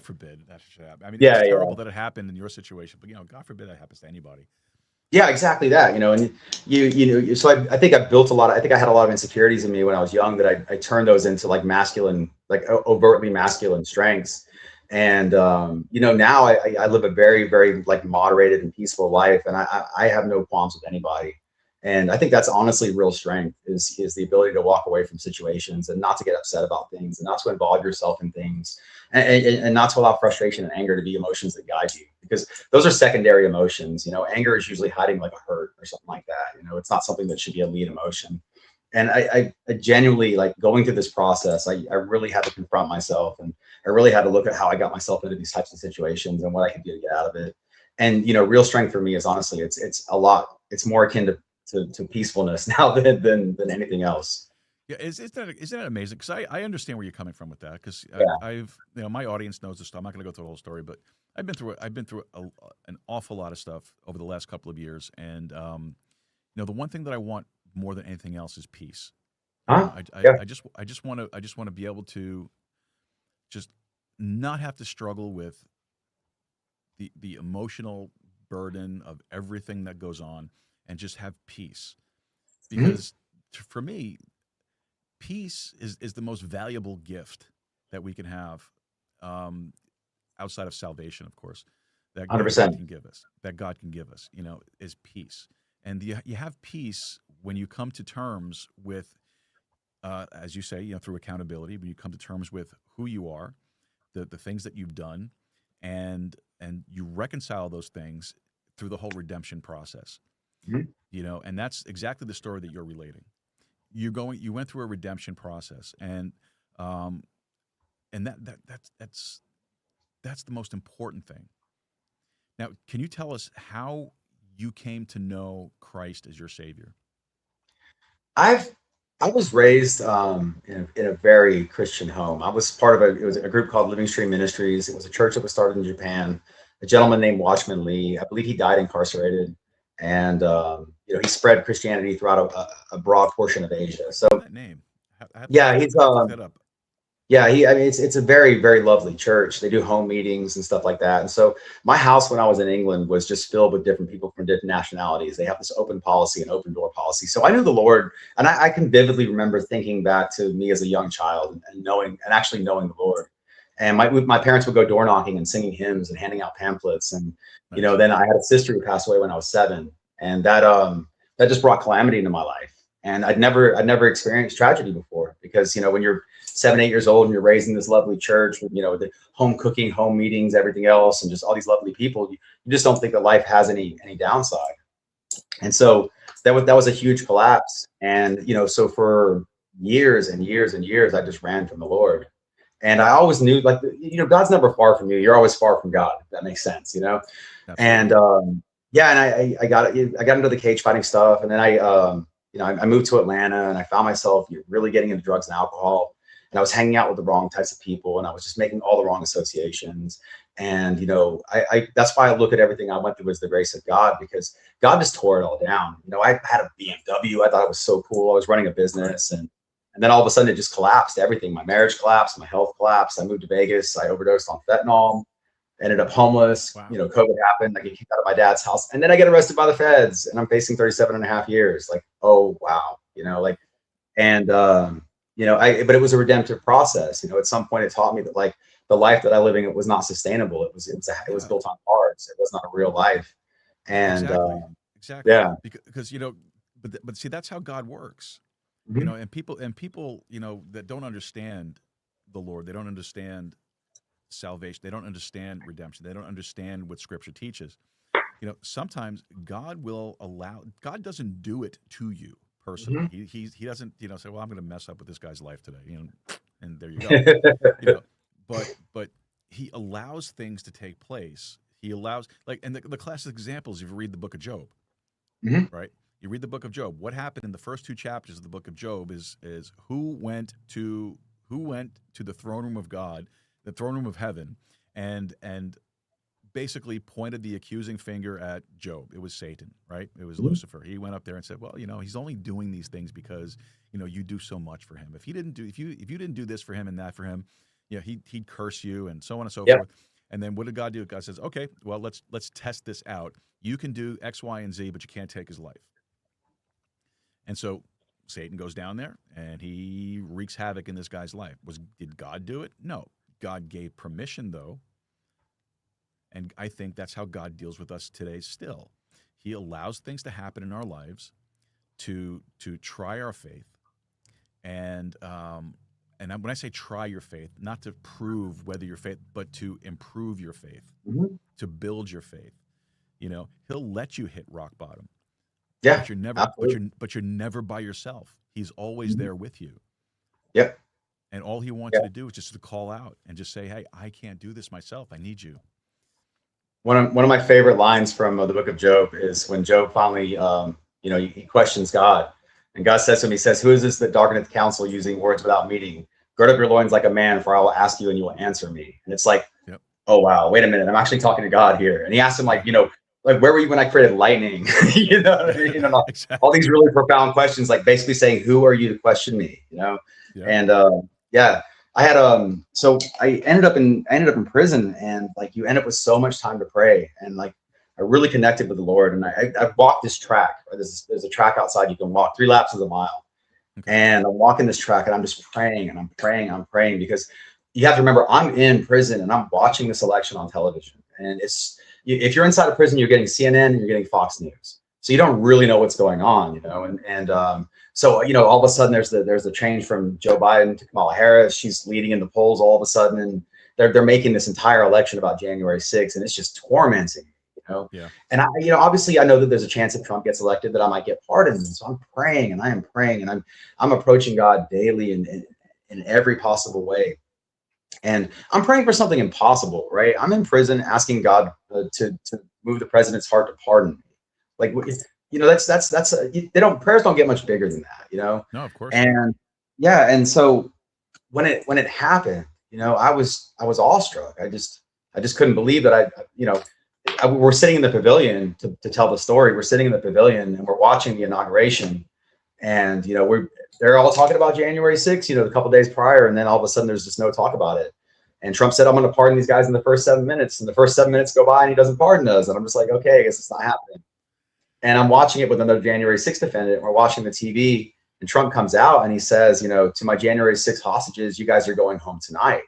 forbid that should happen. I mean, Yeah, it's terrible that it happened in your situation, but God forbid that happens to anybody. Yeah, exactly that, and so I think I built I think I had a lot of insecurities in me when I was young that I turned those into like masculine, like overtly masculine strengths. And, now I live a very, very like moderated and peaceful life, and I have no qualms with anybody. And I think that's honestly real strength is the ability to walk away from situations and not to get upset about things and not to involve yourself in things and not to allow frustration and anger to be emotions that guide you, because those are secondary emotions. Anger is usually hiding like a hurt or something like that. It's not something that should be a lead emotion. And I genuinely, like, going through this process, I really had to confront myself, and I really had to look at how I got myself into these types of situations and what I could do to get out of it. And, real strength for me is honestly, it's more akin to peacefulness now than anything else. Yeah, isn't that amazing? Because I understand where you're coming from with that. Because I've my audience knows this stuff. I'm not going to go through the whole story, but I've been through an awful lot of stuff over the last couple of years, and the one thing that I want more than anything else is peace. I just want to be able to just not have to struggle with the emotional burden of everything that goes on, and just have peace. Because for me, peace is the most valuable gift that we can have, outside of salvation, of course, that 100%. God can give us, is peace. And you have peace when you come to terms with, as you say, through accountability, when you come to terms with who you are, the things that you've done, and you reconcile those things through the whole redemption process. And that's exactly the story that you're relating. You went through a redemption process, and that's the most important thing. Now, can you tell us how you came to know Christ as your Savior? I was raised in a very Christian home. I was part of it was a group called Living Stream Ministries. It was a church that was started in Japan. A gentleman named Watchman Lee, I believe he died incarcerated, and he spread Christianity throughout a broad portion of Asia. So that name, he's that up. Yeah, it's a very, very lovely church. They do home meetings and stuff like that. And so my house when I was in England was just filled with different people from different nationalities. They have this open policy and open door policy. So I knew the Lord, and I can vividly remember thinking back to me as a young child and actually knowing the Lord. And my parents would go door knocking and singing hymns and handing out pamphlets. And, then I had a sister who passed away when I was 7, and that just brought calamity into my life. And I'd never experienced tragedy before, because, when you're 7, 8 years old and you're raised in this lovely church with, the home cooking, home meetings, everything else, and just all these lovely people, you just don't think that life has any downside. And so that was a huge collapse. And, so for years and years and years, I just ran from the Lord. And I always knew, like, God's never far from you. You're always far from God, if that makes sense, Absolutely. And yeah, and I got into the cage fighting stuff, and then I moved to Atlanta, and I found myself really getting into drugs and alcohol, and I was hanging out with the wrong types of people, and I was just making all the wrong associations. And I that's why I look at everything I went through as the grace of God, because God just tore it all down. I had a BMW. I thought it was so cool. I was running a business, and then all of a sudden it just collapsed. Everything. My marriage collapsed. My health collapsed. I moved to Vegas. I overdosed on fentanyl. Ended up homeless. Wow. COVID happened. I get kicked out of my dad's house, and then I get arrested by the feds, and I'm facing 37 and a half years. Like, oh wow, and but it was a redemptive process. At some point it taught me that, like, the life that I living it was not sustainable. It was built on cards. It was not a real life. And exactly. Yeah, because but see, that's how God works. Mhm. And people that don't understand the Lord, they don't understand salvation, they don't understand redemption, they don't understand what Scripture teaches. Sometimes God doesn't do it to you personally. He doesn't say, well, I'm going to mess up with this guy's life today, and there you go. But he allows things to take place. He allows, like, and the classic examples, if you read the book of Job, right? You read the book of Job. What happened in the first 2 chapters of the book of Job is who went to the throne room of God, the throne room of heaven, and basically pointed the accusing finger at Job. It was Satan, right? It was Lucifer. He went up there and said, well, he's only doing these things because you do so much for him. If you didn't do this for him and that for him, he'd curse you, and so on and so forth. And then what did God do? God says, okay, well, let's test this out. You can do X, Y, and Z, but you can't take his life. And so Satan goes down there and he wreaks havoc in this guy's life. Did God do it? No. God gave permission, though. And I think that's how God deals with us today still. He allows things to happen in our lives to try our faith. And when I say try your faith, not to prove whether your faith, but to improve your faith, to build your faith. He'll let you hit rock bottom. Yeah, but you're never, but you're never by yourself. He's always there with you. Yep. And all he wants you to do is just to call out and just say, hey, I can't do this myself. I need you. One of my favorite lines from the book of Job is when Job finally, he questions God, and God says to him, he says, who is this that darkeneth counsel, using words without meaning? Gird up your loins like a man, for I will ask you and you will answer me. And it's like, oh wow, wait a minute, I'm actually talking to God here. And he asked him, like, like, where were you when I created lightning? You know what I mean? And all these really profound questions, like basically saying, who are you to question me? And I had so I ended up in prison, and like, you end up with so much time to pray, and like, I really connected with the Lord. And I walked this track. There's a track outside you can walk 3 laps of a mile. And I'm walking this track, and I'm just praying, and I'm praying, because you have to remember, I'm in prison and I'm watching this election on television. And if you're inside a prison, you're getting CNN and you're getting Fox News. So you don't really know what's going on, so, all of a sudden there's the change from Joe Biden to Kamala Harris. She's leading in the polls all of a sudden, and they're making this entire election about January 6th, and it's just tormenting, Yeah. And obviously I know that there's a chance if Trump gets elected that I might get pardoned. And so I'm praying, and I am praying, and I'm approaching God daily in every possible way. And I'm praying for something impossible, right? I'm in prison asking God to move the president's heart to pardon me. Like, prayers don't get much bigger than that, No, of course. And and so when it happened, I was awestruck. I just couldn't believe that we're sitting in the pavilion to tell the story. We're sitting in the pavilion and we're watching the inauguration, and they're all talking about January 6th, a couple days prior, and then all of a sudden there's just no talk about it. And Trump said, I'm going to pardon these guys in the first 7 minutes, and the first 7 minutes go by and he doesn't pardon us. And I'm just like, okay, I guess it's not happening. And I'm watching it with another January 6th defendant. We're watching the TV, and Trump comes out and he says, to my January 6th hostages, you guys are going home tonight.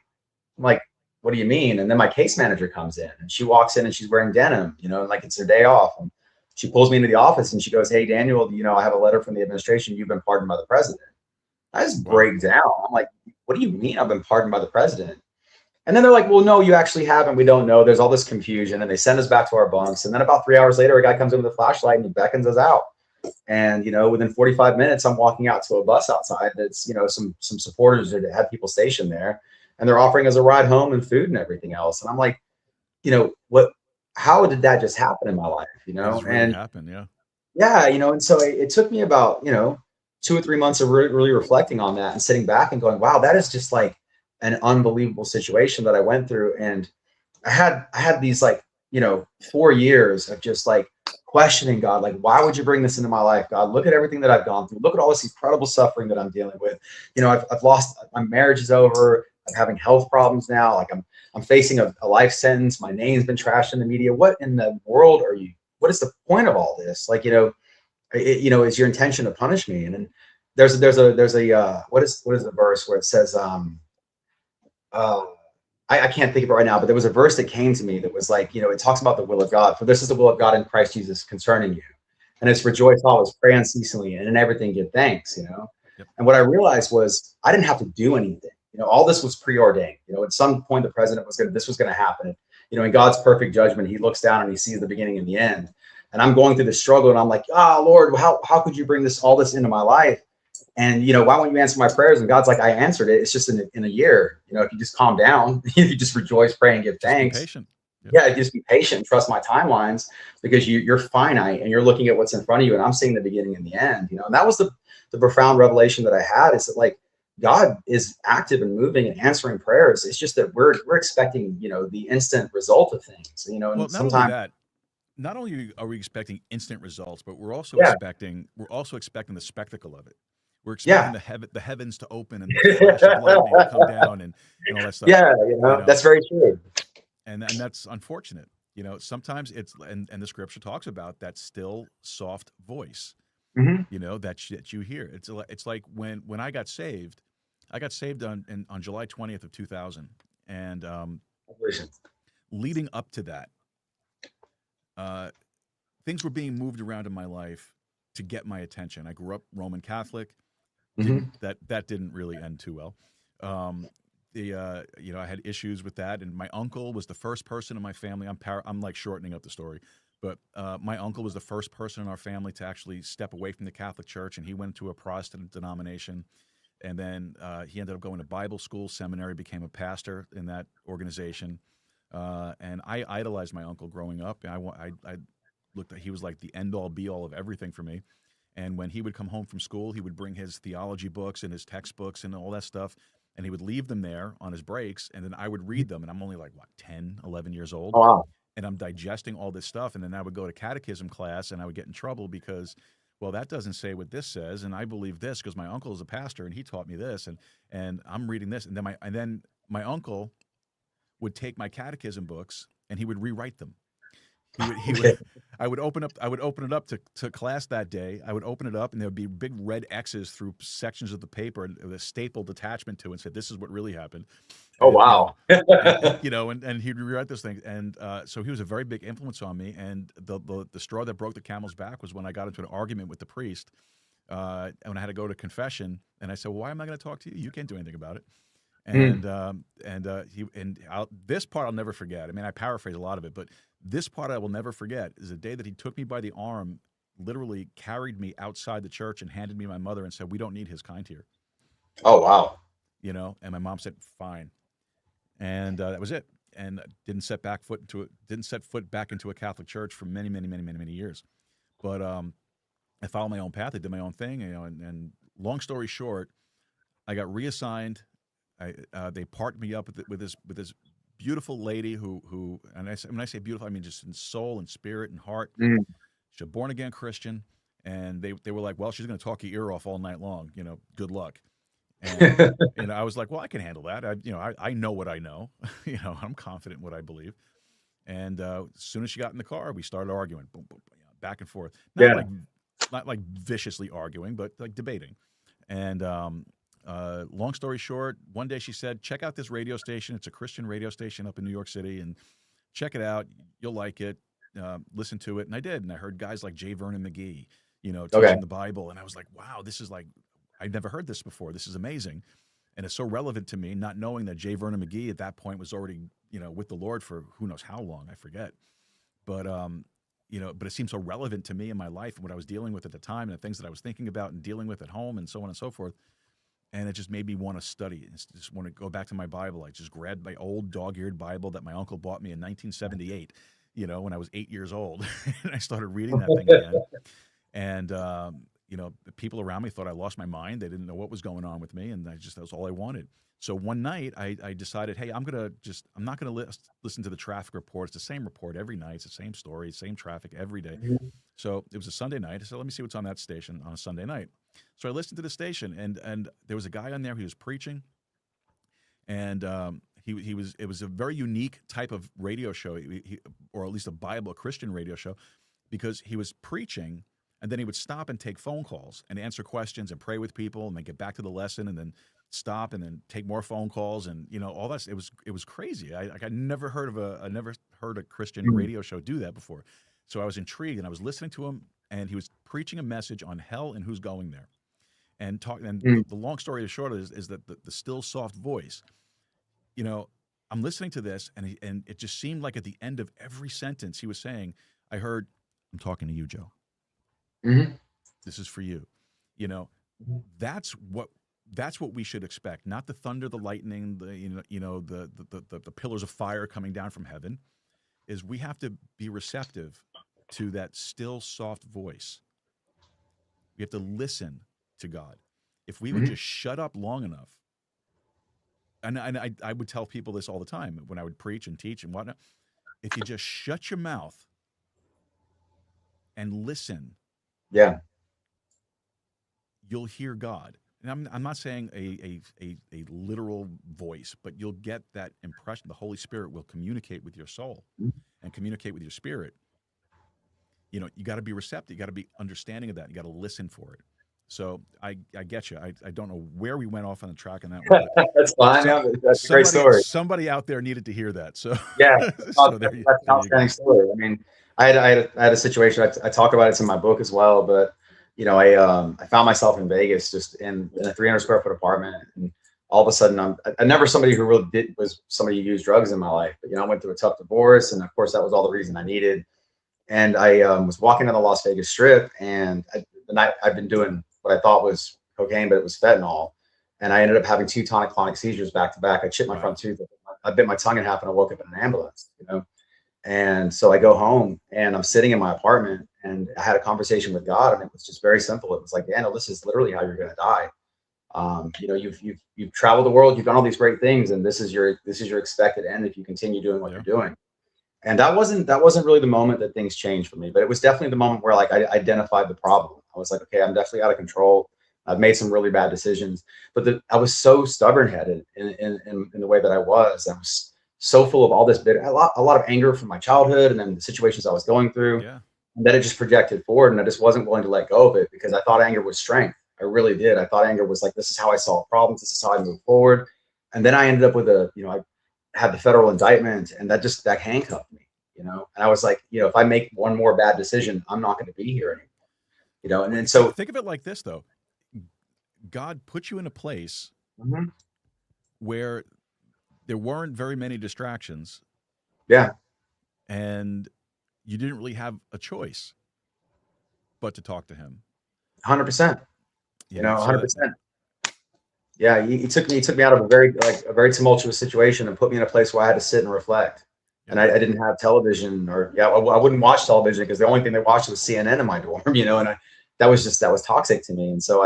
I'm like, what do you mean? And then my case manager comes in, and she walks in and she's wearing denim, like it's her day off. And she pulls me into the office and she goes, hey, Daniel, I have a letter from the administration. You've been pardoned by the president. I just break down. I'm like, what do you mean I've been pardoned by the president? And then they're like, well, no, you actually haven't. We don't know. There's all this confusion. And they send us back to our bunks. And then about 3 hours later, a guy comes in with a flashlight and he beckons us out. And, within 45 minutes, I'm walking out to a bus outside that's, some supporters that have people stationed there, and they're offering us a ride home and food and everything else. And I'm like, how did that just happen in my life? It has really And happened, yeah. yeah, and so it took me about, 2 or 3 months of really reflecting on that and sitting back and going, wow, that is just like an unbelievable situation that I went through. And I had these 4 years of just like questioning God, like, why would you bring this into my life, God? Look at everything that I've gone through. Look at all this incredible suffering that I'm dealing with. I've lost, my marriage is over. I'm having health problems now. Like I'm facing a life sentence. My name's been trashed in the media. What in the world are you? What is the point of all this? Like, is your intention to punish me? And then there's a what is the verse where it says, I can't think of it right now, but there was a verse that came to me that was like, it talks about the will of God. For this is the will of God in Christ Jesus concerning you. And it's rejoice always, pray unceasingly, and in everything give thanks, Yep. And what I realized was I didn't have to do anything. All this was preordained. At some point the president this was going to happen. In God's perfect judgment, he looks down and he sees the beginning and the end. And I'm going through the struggle and I'm like, Lord, how could you bring all this into my life? And, why won't you answer my prayers? And God's like, I answered it. It's just in a year. If you just calm down, if you just rejoice, pray, and give thanks. Be patient. Yep. Yeah, just be patient, trust my timelines, because you're finite and you're looking at what's in front of you, and I'm seeing the beginning and the end. And that was the profound revelation that I had, is that like God is active and moving and answering prayers. It's just that we're expecting, the instant result of things. And Well, sometimes not only are we expecting instant results, but we're also Yeah. expecting the spectacle of it. We're Yeah. expecting the heavens to open and the flash of lightning to come down and all that stuff. Yeah, that's very true. And that's unfortunate. Sometimes it's and the scripture talks about that still soft voice. Mm-hmm. That you hear. It's like when I got saved on July 20th of 2000, and leading up to that, things were being moved around in my life to get my attention. I grew up Roman Catholic. That didn't really end too well. I had issues with that, and my uncle was the first person in my family. I'm like shortening up the story, but my uncle was the first person in our family to actually step away from the Catholic Church, and he went to a Protestant denomination, and then he ended up going to Bible school, seminary, became a pastor in that organization, and I idolized my uncle growing up. And I looked at, he was like the end all be all of everything for me. And when he would come home from school, he would bring his theology books and his textbooks and all that stuff, and he would leave them there on his breaks, and then I would read them, and I'm only like, 10, 11 years old. Oh, wow. And I'm digesting all this stuff, and then I would go to catechism class, and I would get in trouble because, well, that doesn't say what this says, and I believe this because my uncle is a pastor, and he taught me this, and I'm reading this, and then my uncle would take my catechism books, and he would rewrite them. I would open it up to class that day. I would open it up, and there would be big red X's through sections of the paper, and with a stapled attachment to it, and said, "This is what really happened." Oh, wow. And he'd rewrite this thing, and so he was a very big influence on me. And the straw that broke the camel's back was when I got into an argument with the priest, and when I had to go to confession, and I said, "Well, why am I going to talk to you? You can't do anything about it." And this part I'll never forget. I mean, I paraphrase a lot of it, but this part I will never forget is the day that he took me by the arm, literally carried me outside the church and handed me my mother and said, "We don't need his kind here." Oh, wow. And my mom said, "Fine," and that was it. And didn't set foot back into a Catholic church for many, many, many, many, many years. But I followed my own path. I did my own thing. And long story short, I got reassigned. They partnered me up with this beautiful lady who and when I say beautiful, I mean just in soul and spirit and heart. She's a born again Christian, and they were like, "Well, she's going to talk your ear off all night long. Good luck." And I was like, "Well, I can handle that. I know what I know. I'm confident in what I believe." And as soon as she got in the car, we started arguing, boom, boom, back and forth. Not like viciously arguing, but like debating. And long story short, one day she said, "Check out this radio station. It's a Christian radio station up in New York City, and check it out. You'll like it. Listen to it." And I did. And I heard guys like J. Vernon McGee, teaching the Bible. And I was like, wow, this is like, I'd never heard this before. This is amazing. And it's so relevant to me, not knowing that J. Vernon McGee at that point was already, with the Lord for who knows how long, I forget. But but it seemed so relevant to me in my life and what I was dealing with at the time and the things that I was thinking about and dealing with at home and so on and so forth. And it just made me want to study. Just want to go back to my Bible. I just grabbed my old dog-eared Bible that my uncle bought me in 1978, when I was 8 years old. And I started reading that thing again. And, the people around me thought I lost my mind. They didn't know what was going on with me. And that was all I wanted. So one night I decided, hey, I'm not going to listen to the traffic report. It's the same report every night. It's the same story, same traffic every day. So it was a Sunday night. I said, let me see what's on that station on a Sunday night. So I listened to the station, and there was a guy on there who was preaching, and it was a very unique type of radio show, or at least a Christian radio show, because he was preaching, and then he would stop and take phone calls and answer questions and pray with people, and then get back to the lesson, and then stop and then take more phone calls, and all that. It was crazy. I never heard a Christian radio show do that before. So I was intrigued, and I was listening to him, and he was preaching a message on hell and who's going there. And the long story short is that the still soft voice, I'm listening to this, and it just seemed like at the end of every sentence he was saying, I heard, I'm talking to you, Joe. Mm-hmm. This is for you. That's what we should expect. Not the thunder, the lightning, the pillars of fire coming down from heaven. Is we have to be receptive to that still soft voice. We have to listen to God. If we would just shut up long enough, and I would tell people this all the time when I would preach and teach and whatnot, if you just shut your mouth and listen, you'll hear God. And I'm not saying a literal voice, but you'll get that impression. The Holy Spirit will communicate with your soul and communicate with your spirit. You got to be receptive. You got to be understanding of that. You got to listen for it. So I get you. I don't know where we went off on the track on that one. That's fine. That's a great story. Somebody out there needed to hear that. So that's an outstanding story. I mean, I had a situation. I talk about it. It's in my book as well. But I found myself in Vegas, just in a 300 square foot apartment, and all of a sudden I'm never somebody who really was somebody who used drugs in my life. But I went through a tough divorce, and of course that was all the reason I needed. And I was walking on the Las Vegas Strip, and the night I've been doing what I thought was cocaine, but it was fentanyl. And I ended up having 2 tonic-clonic seizures back to back. I chipped my front tooth. I bit my tongue in half, and I woke up in an ambulance. And so I go home, and I'm sitting in my apartment, and I had a conversation with God, and it was just very simple. It was like, Daniel, this is literally how you're going to die. You've traveled the world, you've done all these great things, and this is your expected end if you continue doing what you're doing. And that wasn't really the moment that things changed for me, but it was definitely the moment where I identified the problem. I was like, okay, I'm definitely out of control. I've made some really bad decisions, but I was so stubborn-headed in the way that I was. I was so full of all this a lot of anger from my childhood, and then the situations I was going through, and that it just projected forward, and I just wasn't willing to let go of it because I thought anger was strength. I really did. I thought anger was like, this is how I solve problems. This is how I move forward. And then I ended up with I had the federal indictment, and that handcuffed me, and I was like, if I make one more bad decision, I'm not going to be here anymore, and then so think of it like this, though. God put you in a place where there weren't very many distractions. Yeah. And you didn't really have a choice but to talk to him. 100%. 100%. Yeah, he took me out of a very tumultuous situation and put me in a place where I had to sit and reflect. And I didn't have television, or I wouldn't watch television because the only thing they watched was CNN in my dorm, and that was toxic to me. And so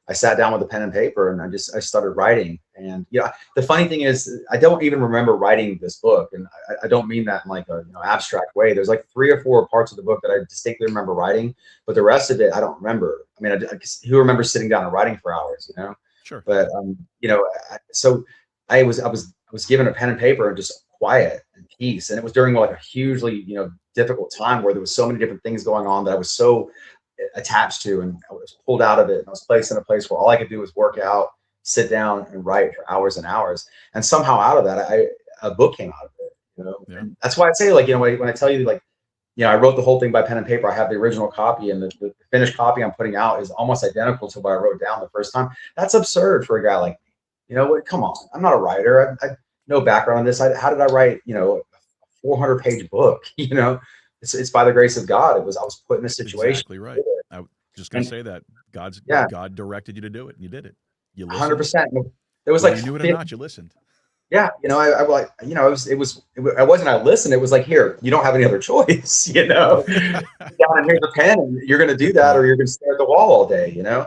I sat down with a pen and paper, and I started writing. And the funny thing is, I don't even remember writing this book, and I don't mean that in like a abstract way. There's like 3 or 4 parts of the book that I distinctly remember writing, but the rest of it I don't remember. I mean, who remembers sitting down and writing for hours? Sure. But so I was given a pen and paper and just quiet and peace, and it was during like a hugely difficult time where there was so many different things going on that I was so attached to, and I was pulled out of it, and I was placed in a place where all I could do was work out, sit down, and write for hours and hours. And somehow out of that, a book came out of it. And that's why I say, like, when I tell you, like, I wrote the whole thing by pen and paper. I have the original copy, and the finished copy I'm putting out is almost identical to what I wrote down the first time. That's absurd for a guy like me. Come on, I'm not a writer. I no background on this. How did I write, a 400-page book, it's by the grace of God. I was put in a situation. Exactly right. I was just going to say that Yeah. God directed you to do it, and you did it. You listened. 100%. There was Whether like you knew it or not, you listened. Yeah, I like, I wasn't, I listened. It was like, here, you don't have any other choice, Sit down and here's a pen, and you're going to do that, or you're going to stare at the wall all day, Yeah.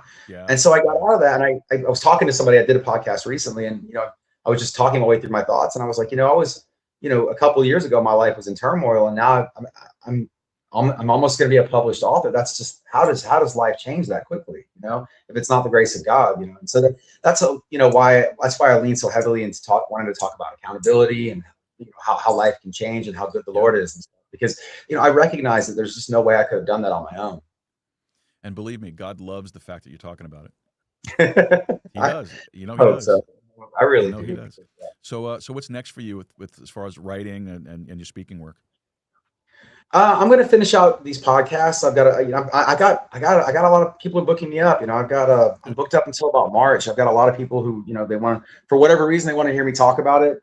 And so I got out of that, and I was talking to somebody. I did a podcast recently, and I was just talking my way through my thoughts, and I was like, I was, a couple of years ago, my life was in turmoil, and now I'm almost going to be a published author. That's just how does life change that quickly? If it's not the grace of God, And so that's why I lean so heavily into wanting to talk about accountability and how life can change and how good the Lord is, and stuff. Because I recognize that there's just no way I could have done that on my own. And believe me, God loves the fact that you're talking about it. He does. He does. So. I really do. He does. So what's next for you with as far as writing and your speaking work? I'm going to finish out these podcasts. I've got I got a lot of people booking me up. I'm booked up until about March. I've got a lot of people who, they want, for whatever reason, they want to hear me talk about it.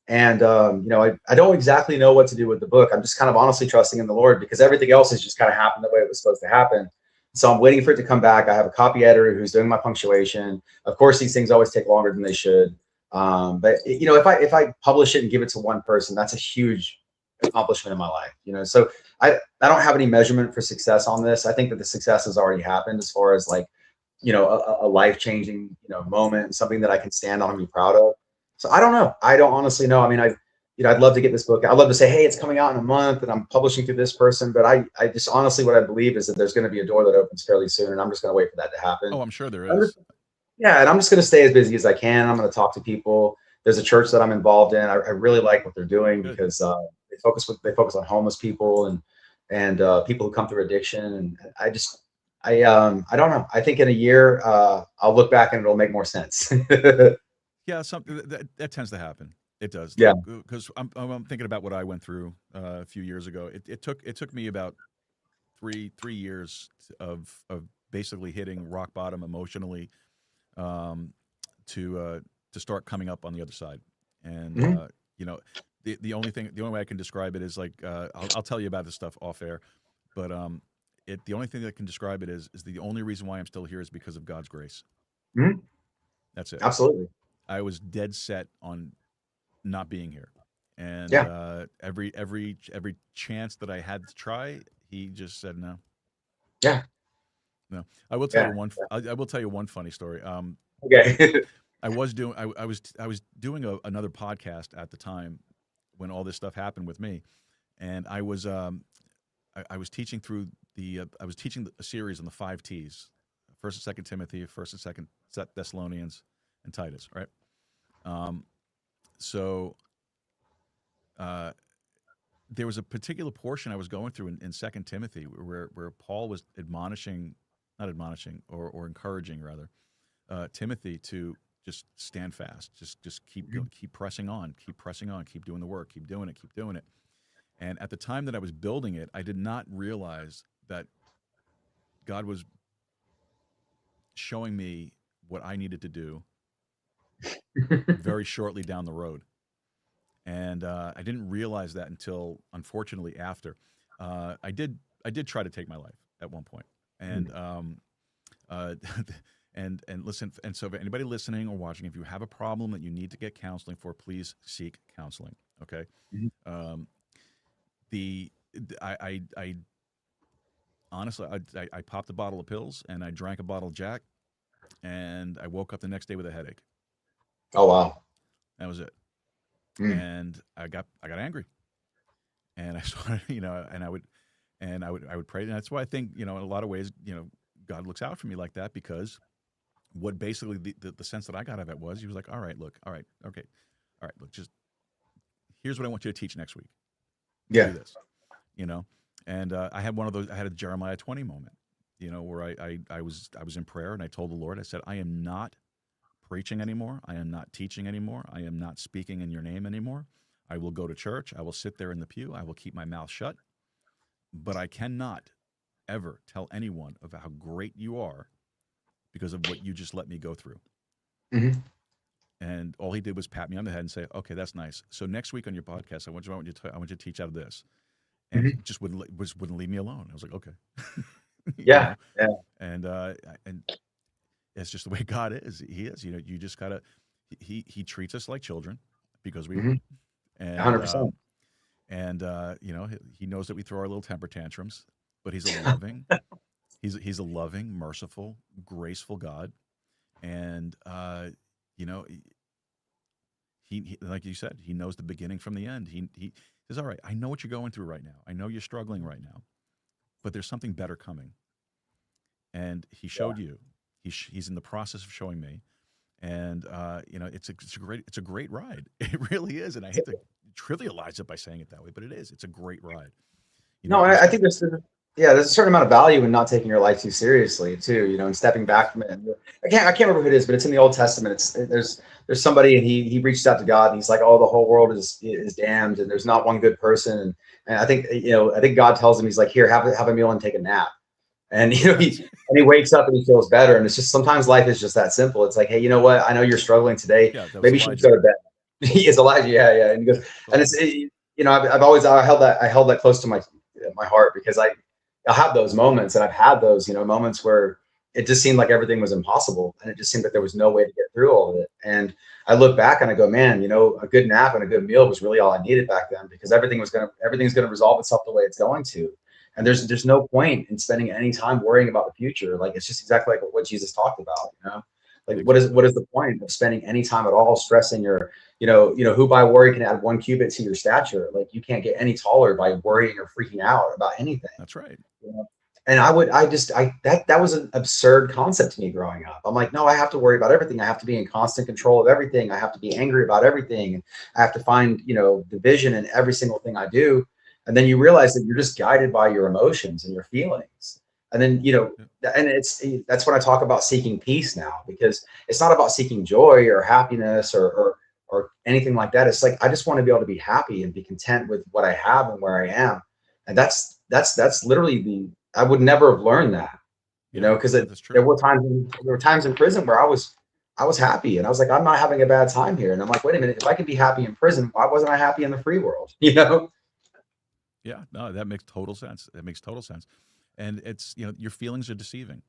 And, I don't exactly know what to do with the book. I'm just kind of honestly trusting in the Lord, because everything else has just kind of happened the way it was supposed to happen. So I'm waiting for it to come back. I have a copy editor who's doing my punctuation. Of course, these things always take longer than they should. But if I publish it and give it to one person, that's a huge accomplishment in my life. So I don't have any measurement for success on this. I think that the success has already happened, as far as like, a life-changing, moment, something that I can stand on and be proud of. So I don't know. I don't honestly know. I mean, I'd love to get this book. I'd love to say, hey, it's coming out in a month and I'm publishing through this person. But I just honestly, what I believe is that there's going to be a door that opens fairly soon, and I'm just going to wait for that to happen. Oh, I'm sure there is. And I'm just going to stay as busy as I can. I'm going to talk to people. There's a church that I'm involved in. I really like what they're doing. Good. Because they focus on homeless people and people who come through addiction. And I don't know. I think in a year I'll look back and it'll make more sense. Yeah, something that tends to happen. It does. Yeah. Because I'm thinking about what I went through a few years ago. It took me about three years of basically hitting rock bottom emotionally, to start coming up on the other side. And the only way I can describe it is like, I'll tell you about this stuff off air, but the only thing that can describe it is the only reason why I'm still here is because of God's grace. Mm-hmm. That's it. Absolutely. I was dead set on not being here, and every chance that I had to try, he just said no. Yeah. No. I will tell you one. I will tell you one funny story. Okay. I was doing another podcast at the time when all this stuff happened with me, and I was teaching through I was teaching a series on the 5 T's: First and Second Timothy, First and Second Thessalonians, and Titus. Right. So there was a particular portion I was going through in Second Timothy where Paul was not admonishing or encouraging rather, Timothy to just stand fast, just keep going, keep pressing on, keep doing the work, keep doing it. And at the time that I was building it, I did not realize that God was showing me what I needed to do very shortly down the road. And I didn't realize that until, unfortunately, after. I did try to take my life at one point. And and listen, and so if anybody listening or watching, if you have a problem that you need to get counseling for, please seek counseling. Okay. Mm-hmm. I honestly, I popped a bottle of pills and I drank a bottle of Jack, and I woke up the next day with a headache. Oh wow. That was it. And I got angry, and I started, and I would pray, and that's why I think, in a lot of ways, God looks out for me like that, because what basically the sense that I got of it was, he was like, all right, look, just here's what I want you to teach next week. Yeah. Do this, and I had one of those. I had a Jeremiah 20 moment, where I was in prayer, and I told the Lord, I said, I am not preaching anymore. I am not teaching anymore. I am not speaking in your name anymore. I will go to church. I will sit there in the pew. I will keep my mouth shut. But I cannot ever tell anyone of how great you are because of what you just let me go through. Mm-hmm. And all he did was pat me on the head and say, okay, that's nice. So next week on your podcast, I want you to teach out of this. and he just wouldn't leave me alone. I was like, okay. You Yeah, know, yeah, and it's just the way God is. He is. You just gotta. He treats us like children because we hmm are, and 100%. he knows that we throw our little temper tantrums, but he's a loving, merciful, graceful God, and you know, like you said, he knows the beginning from the end. He says, all right, I know what you're going through right now. I know you're struggling right now, but there's something better coming, and he Yeah. showed you. He's in the process of showing me, and it's a great ride. It really is, and I hate to trivialize it by saying it that way, but it is. It's a great ride. No, You I start. think there's a certain amount of value in not taking your life too seriously too, and stepping Yes. back from it. I can't remember who it is, but it's in the Old Testament. There's somebody, and he reached out to God, and he's like, oh, the whole world is damned, and there's not one good person. And I think God tells him, he's like, here, have a meal and take a nap. And Yes. he wakes up and he feels better. And it's just, sometimes life is just that simple. It's like, hey, you know what? I know you're struggling today. Yeah, that was Maybe you should Elijah. go to bed. He is Elijah. Yeah, yeah. And he goes, It's and Elijah. I've always I held that close to my heart, because I have those moments, and I've had those moments where it just seemed like everything was impossible, and it just seemed like there was no way to get through all of it. And I look back and I go, man, a good nap and a good meal was really all I needed back then, because everything's gonna resolve itself the way it's going to. And there's no point in spending any time worrying about the future. Like, it's just exactly like what Jesus talked about. Like, what Exactly. is the point of spending any time at all stressing who by worry can add 1 cubit to your stature? Like, you can't get any taller by worrying or freaking out about anything. That's right. you know? And that was an absurd concept to me growing up. I'm like, no, I have to worry about everything. I have to be in constant control of everything. I have to be angry about everything. And I have to find, division in every single thing I do. And then you realize that you're just guided by your emotions and your feelings. And then, that's when I talk about seeking peace now, because it's not about seeking joy or happiness or anything like that. It's like, I just want to be able to be happy and be content with what I have and where I am. And that's literally I would never have learned that, Yeah, because that's there true. were times in prison where I was happy, and I was like, I'm not having a bad time here. And I'm like, wait a minute, if I could be happy in prison, why wasn't I happy in the free world? Yeah, no, that makes total sense. That makes total sense. And it's, your feelings are deceiving.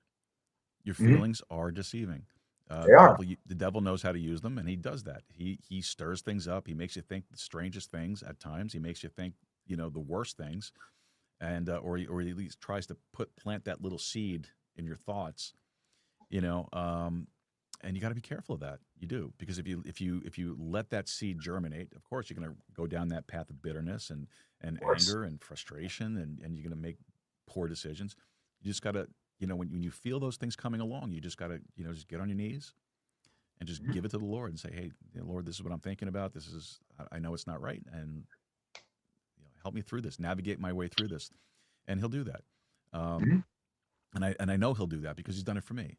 Your Mhm. feelings are deceiving. They are. The devil knows how to use them, and he does that. He stirs things up. He makes you think the strangest things at times. He makes you think, the worst things, and or he at least tries to plant that little seed in your thoughts. You know, and you got to be careful of that. You do, because if you let that seed germinate, of course you're going to go down that path of bitterness and Of course. anger and frustration, and you're going to make poor decisions. You just got to, when you feel those things coming along, you just got to, just get on your knees and just Mhm. give it to the Lord and say, hey, Lord, this is what I'm thinking about. I know it's not right, and help me through this, navigate my way through this, and He'll do that. Um, Mhm. and I know He'll do that because He's done it for me.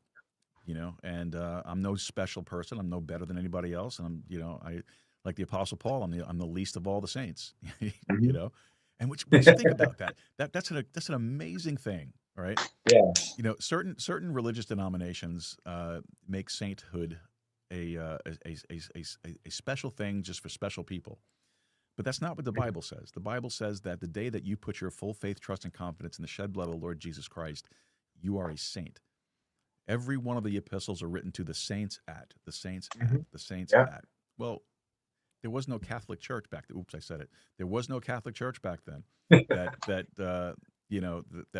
And I'm no special person. I'm no better than anybody else. And I like the Apostle Paul. I'm the least of all the saints. you Mhm. know, and which think about that. That's an amazing thing, right? Yeah. Certain religious denominations make sainthood a special thing just for special people. But that's not what the Bible says. The Bible says that the day that you put your full faith, trust, and confidence in the shed blood of the Lord Jesus Christ, you are a saint. Every one of the epistles are written to the saints at, the saints at, Mhm. the saints Yeah. at. Well, there was no Catholic Church back then. Oops, I said it. There was no Catholic Church back then that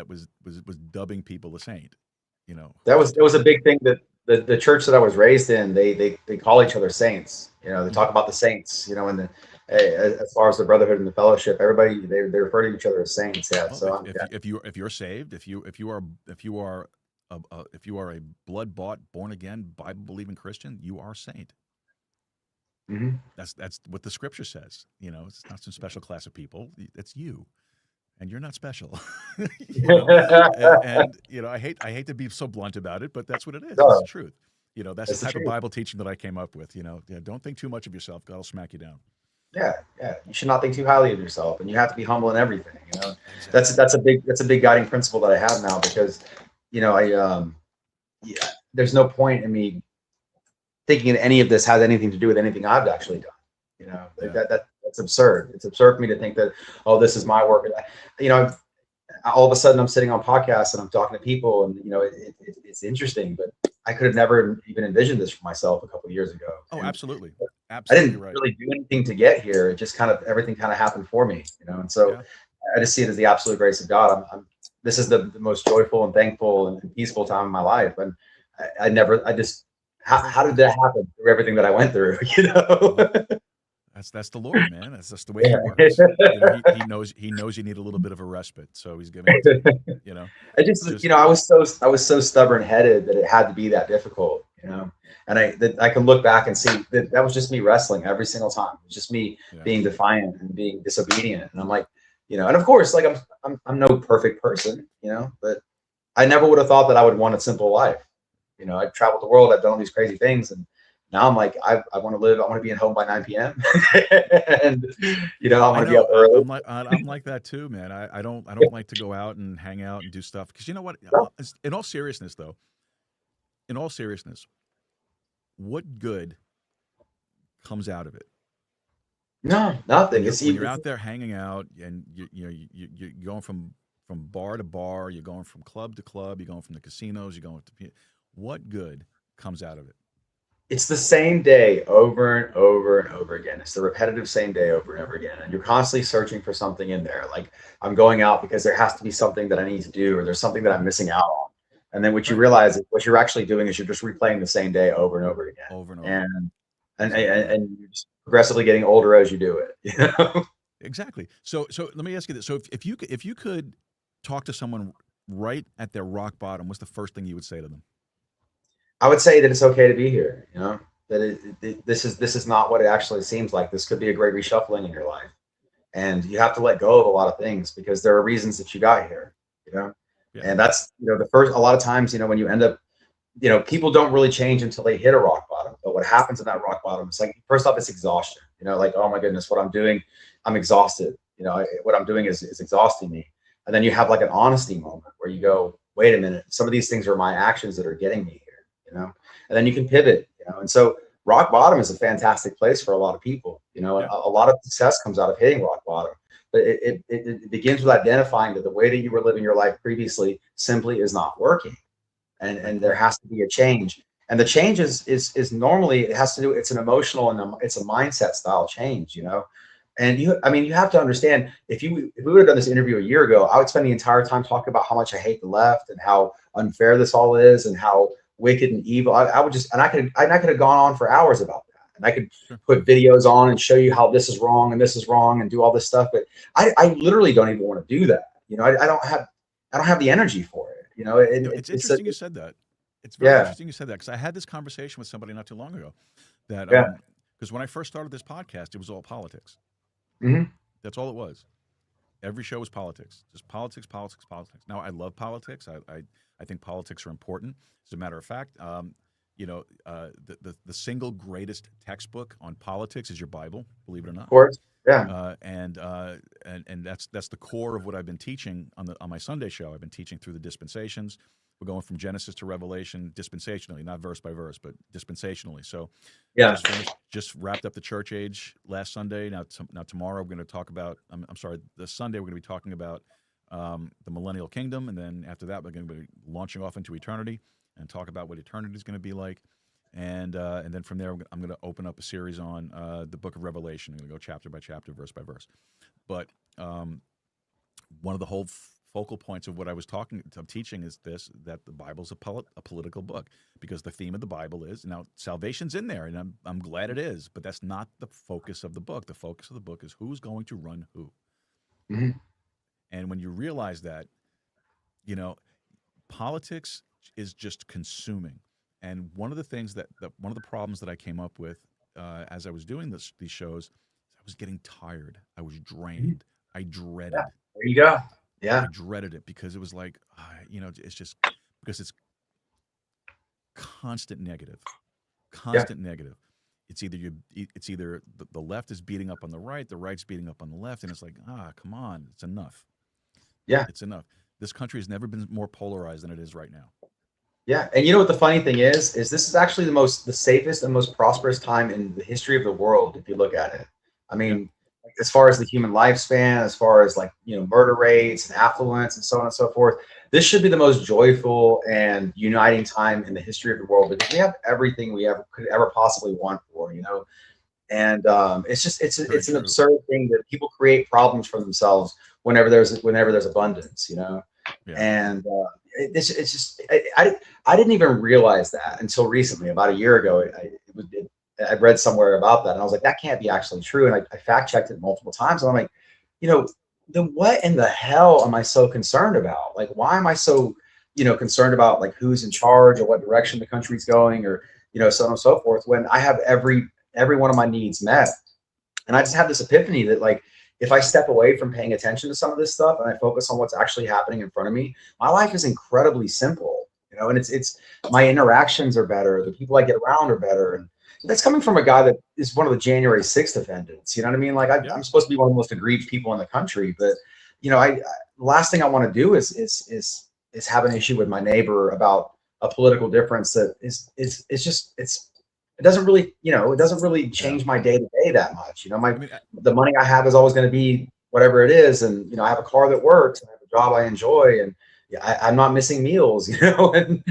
was dubbing people a saint. That was a Hospitality. big thing, that the church that I was raised in, they call each other saints. They Mhm. talk about the saints, and as far as the brotherhood and the fellowship, everybody, they refer to each other as saints. Yeah. Well, So yeah. if you're saved, if you are a blood bought, born again, Bible believing Christian, you are a saint. Mhm. That's what the Scripture says. It's not some special class of people. It's you, and you're not special. you know, I hate to be so blunt about it, but that's what it is. It's the No, truth. That's the that's the type of truth. Bible teaching that I came up with. Don't think too much of yourself. God will smack you down. Yeah, yeah. You should not think too highly of yourself, and you have to be humble in everything. That's Exactly. that's a big guiding principle that I have now, because I yeah, there's no point in me thinking that any of this has anything to do with anything I've actually done. Like Yeah. It's absurd. It's absurd for me to think that, oh, this is my work. You know, all of a sudden I'm sitting on podcasts and I'm talking to people, and you know, it's interesting, but I could have never even envisioned this for myself a couple of years ago. Oh, And absolutely. I Absolutely didn't right. really do anything to get here. It just kind of, everything kind of happened for me, you know? And so Yeah. I just see it as the absolute grace of God. This is the most joyful and thankful and peaceful time of my life. And I just, how did that happen through everything that I went through, you know? That's the Lord, man. That's just the way Yeah. he works. You know, he knows you need a little bit of a respite, so he's giving it to you. You know, I just, you know, I was so stubborn headed that it had to be that difficult, you know. And I can look back and see that was just me wrestling every single time. It was just me being defiant and being disobedient. And I'm like, you know, and of course, like I'm no perfect person, you know, but I never would have thought that I would want a simple life. You know, I've traveled the world, I've done all these crazy things, and now I'm like, I want to live. I want to be at home by 9 p.m. and you know, I want to be up early. I'm like that too, man. I don't like to go out and hang out and do stuff, because you know what? In all seriousness, though, what good comes out of it? No, nothing. When you're out there hanging out, and you're going from bar to bar, you're going from club to club, you're going from the casinos, you're going to, what good comes out of it? It's the same day over and over and over again. It's the repetitive same day over and over again. And you're constantly searching for something in there. Like, I'm going out because there has to be something that I need to do, or there's something that I'm missing out on. And then what you realize is what you're actually doing is you're just replaying the same day over and over again. Over and over. And you're just progressively getting older as you do it. You know? Exactly. So let me ask you this. So if you could talk to someone right at their rock bottom, what's the first thing you would say to them? I would say that it's okay to be here, you know, that this is not what it actually seems like. This could be a great reshuffling in your life. And you have to let go of a lot of things because there are reasons that you got here, you know? Yeah. And that's, you know, a lot of times, you know, when you end up, you know, people don't really change until they hit a rock bottom. But what happens in that rock bottom, it's like, first off, it's exhaustion, you know, like, oh my goodness, what I'm doing, I'm exhausted. You know, what I'm doing is exhausting me. And then you have like an honesty moment where you go, wait a minute, some of these things are my actions that are getting me here. You know, and then you can pivot, you know, and so rock bottom is a fantastic place for a lot of people. You know, a lot of success comes out of hitting rock bottom, but it begins with identifying that the way that you were living your life previously simply is not working, and there has to be a change. And the change is normally, it has to do, it's an emotional and it's a mindset style change, you know. And you have to understand, if we would have done this interview a year ago, I would spend the entire time talking about how much I hate the left and how unfair this all is and how wicked and evil. I would just, and I could have gone on for hours about that. And I could put videos on and show you how this is wrong and this is wrong and do all this stuff. But I literally don't even want to do that. You know, I don't have the energy for it. You know, it's interesting you said that. It's very interesting you said that, because I had this conversation with somebody not too long ago that, because when I first started this podcast, it was all politics. Mm-hmm. That's all it was. Every show was politics, just politics. Now, I love politics. I think politics are important. As a matter of fact, you know, the single greatest textbook on politics is your Bible, believe it or not. Of course, yeah. And that's the core of what I've been teaching on my Sunday show. I've been teaching through the dispensations. We're going from Genesis to Revelation dispensationally, not verse by verse, but dispensationally. So, just wrapped up the church age last Sunday. Now tomorrow we're going to talk about. I'm sorry, this Sunday we're going to be talking about the millennial kingdom, and then after that we're going to be launching off into eternity and talk about what eternity is going to be like. And then from there I'm going to open up a series on the book of Revelation. I'm going to go chapter by chapter, verse by verse. But one of the whole focal points of what I was teaching is this: that the Bible's a political book, because the theme of the Bible is, now salvation's in there, and I'm glad it is, but that's not the focus of the book. The focus of the book is who's going to run who. Mm-hmm. And when you realize that, you know, politics is just consuming. And one of the things that one of the problems that I came up with as I was doing these shows, I was getting tired. I was drained. I dreaded. Yeah. There you go. Yeah. I dreaded it because it was like, you know, it's just because it's constant negative. Negative. It's either the left is beating up on the right's beating up on the left, and it's like, come on, it's enough. Yeah, it's enough. This country has never been more polarized than it is right now. Yeah, and you know what the funny thing is this is actually the safest and most prosperous time in the history of the world if you look at it. I mean, as far as the human lifespan, as far as like, murder rates and affluence and so on and so forth, this should be the most joyful and uniting time in the history of the world, because we have everything we could ever possibly want for, and it's just it's an absurd thing that people create problems for themselves whenever there's abundance, Yeah. and it's just I didn't even realize that until recently, about a year ago. I read somewhere about that, and I was like, that can't be actually true. And I fact checked it multiple times, and I'm like, then what in the hell am I so concerned about? Like, why am I so, concerned about like who's in charge or what direction the country's going, or, so on and so forth, when I have every one of my needs met. And I just have this epiphany that, like, if I step away from paying attention to some of this stuff and I focus on what's actually happening in front of me, my life is incredibly simple, and it's my interactions are better. The people I get around are better. And that's coming from a guy that is one of the January 6th defendants. You know what I mean? Like, I'm supposed to be one of the most aggrieved people in the country, but the last thing I want to do is have an issue with my neighbor about a political difference that it doesn't really change my day to day that much. The money I have is always going to be whatever it is, and I have a car that works, and I have a job I enjoy, and I'm not missing meals, and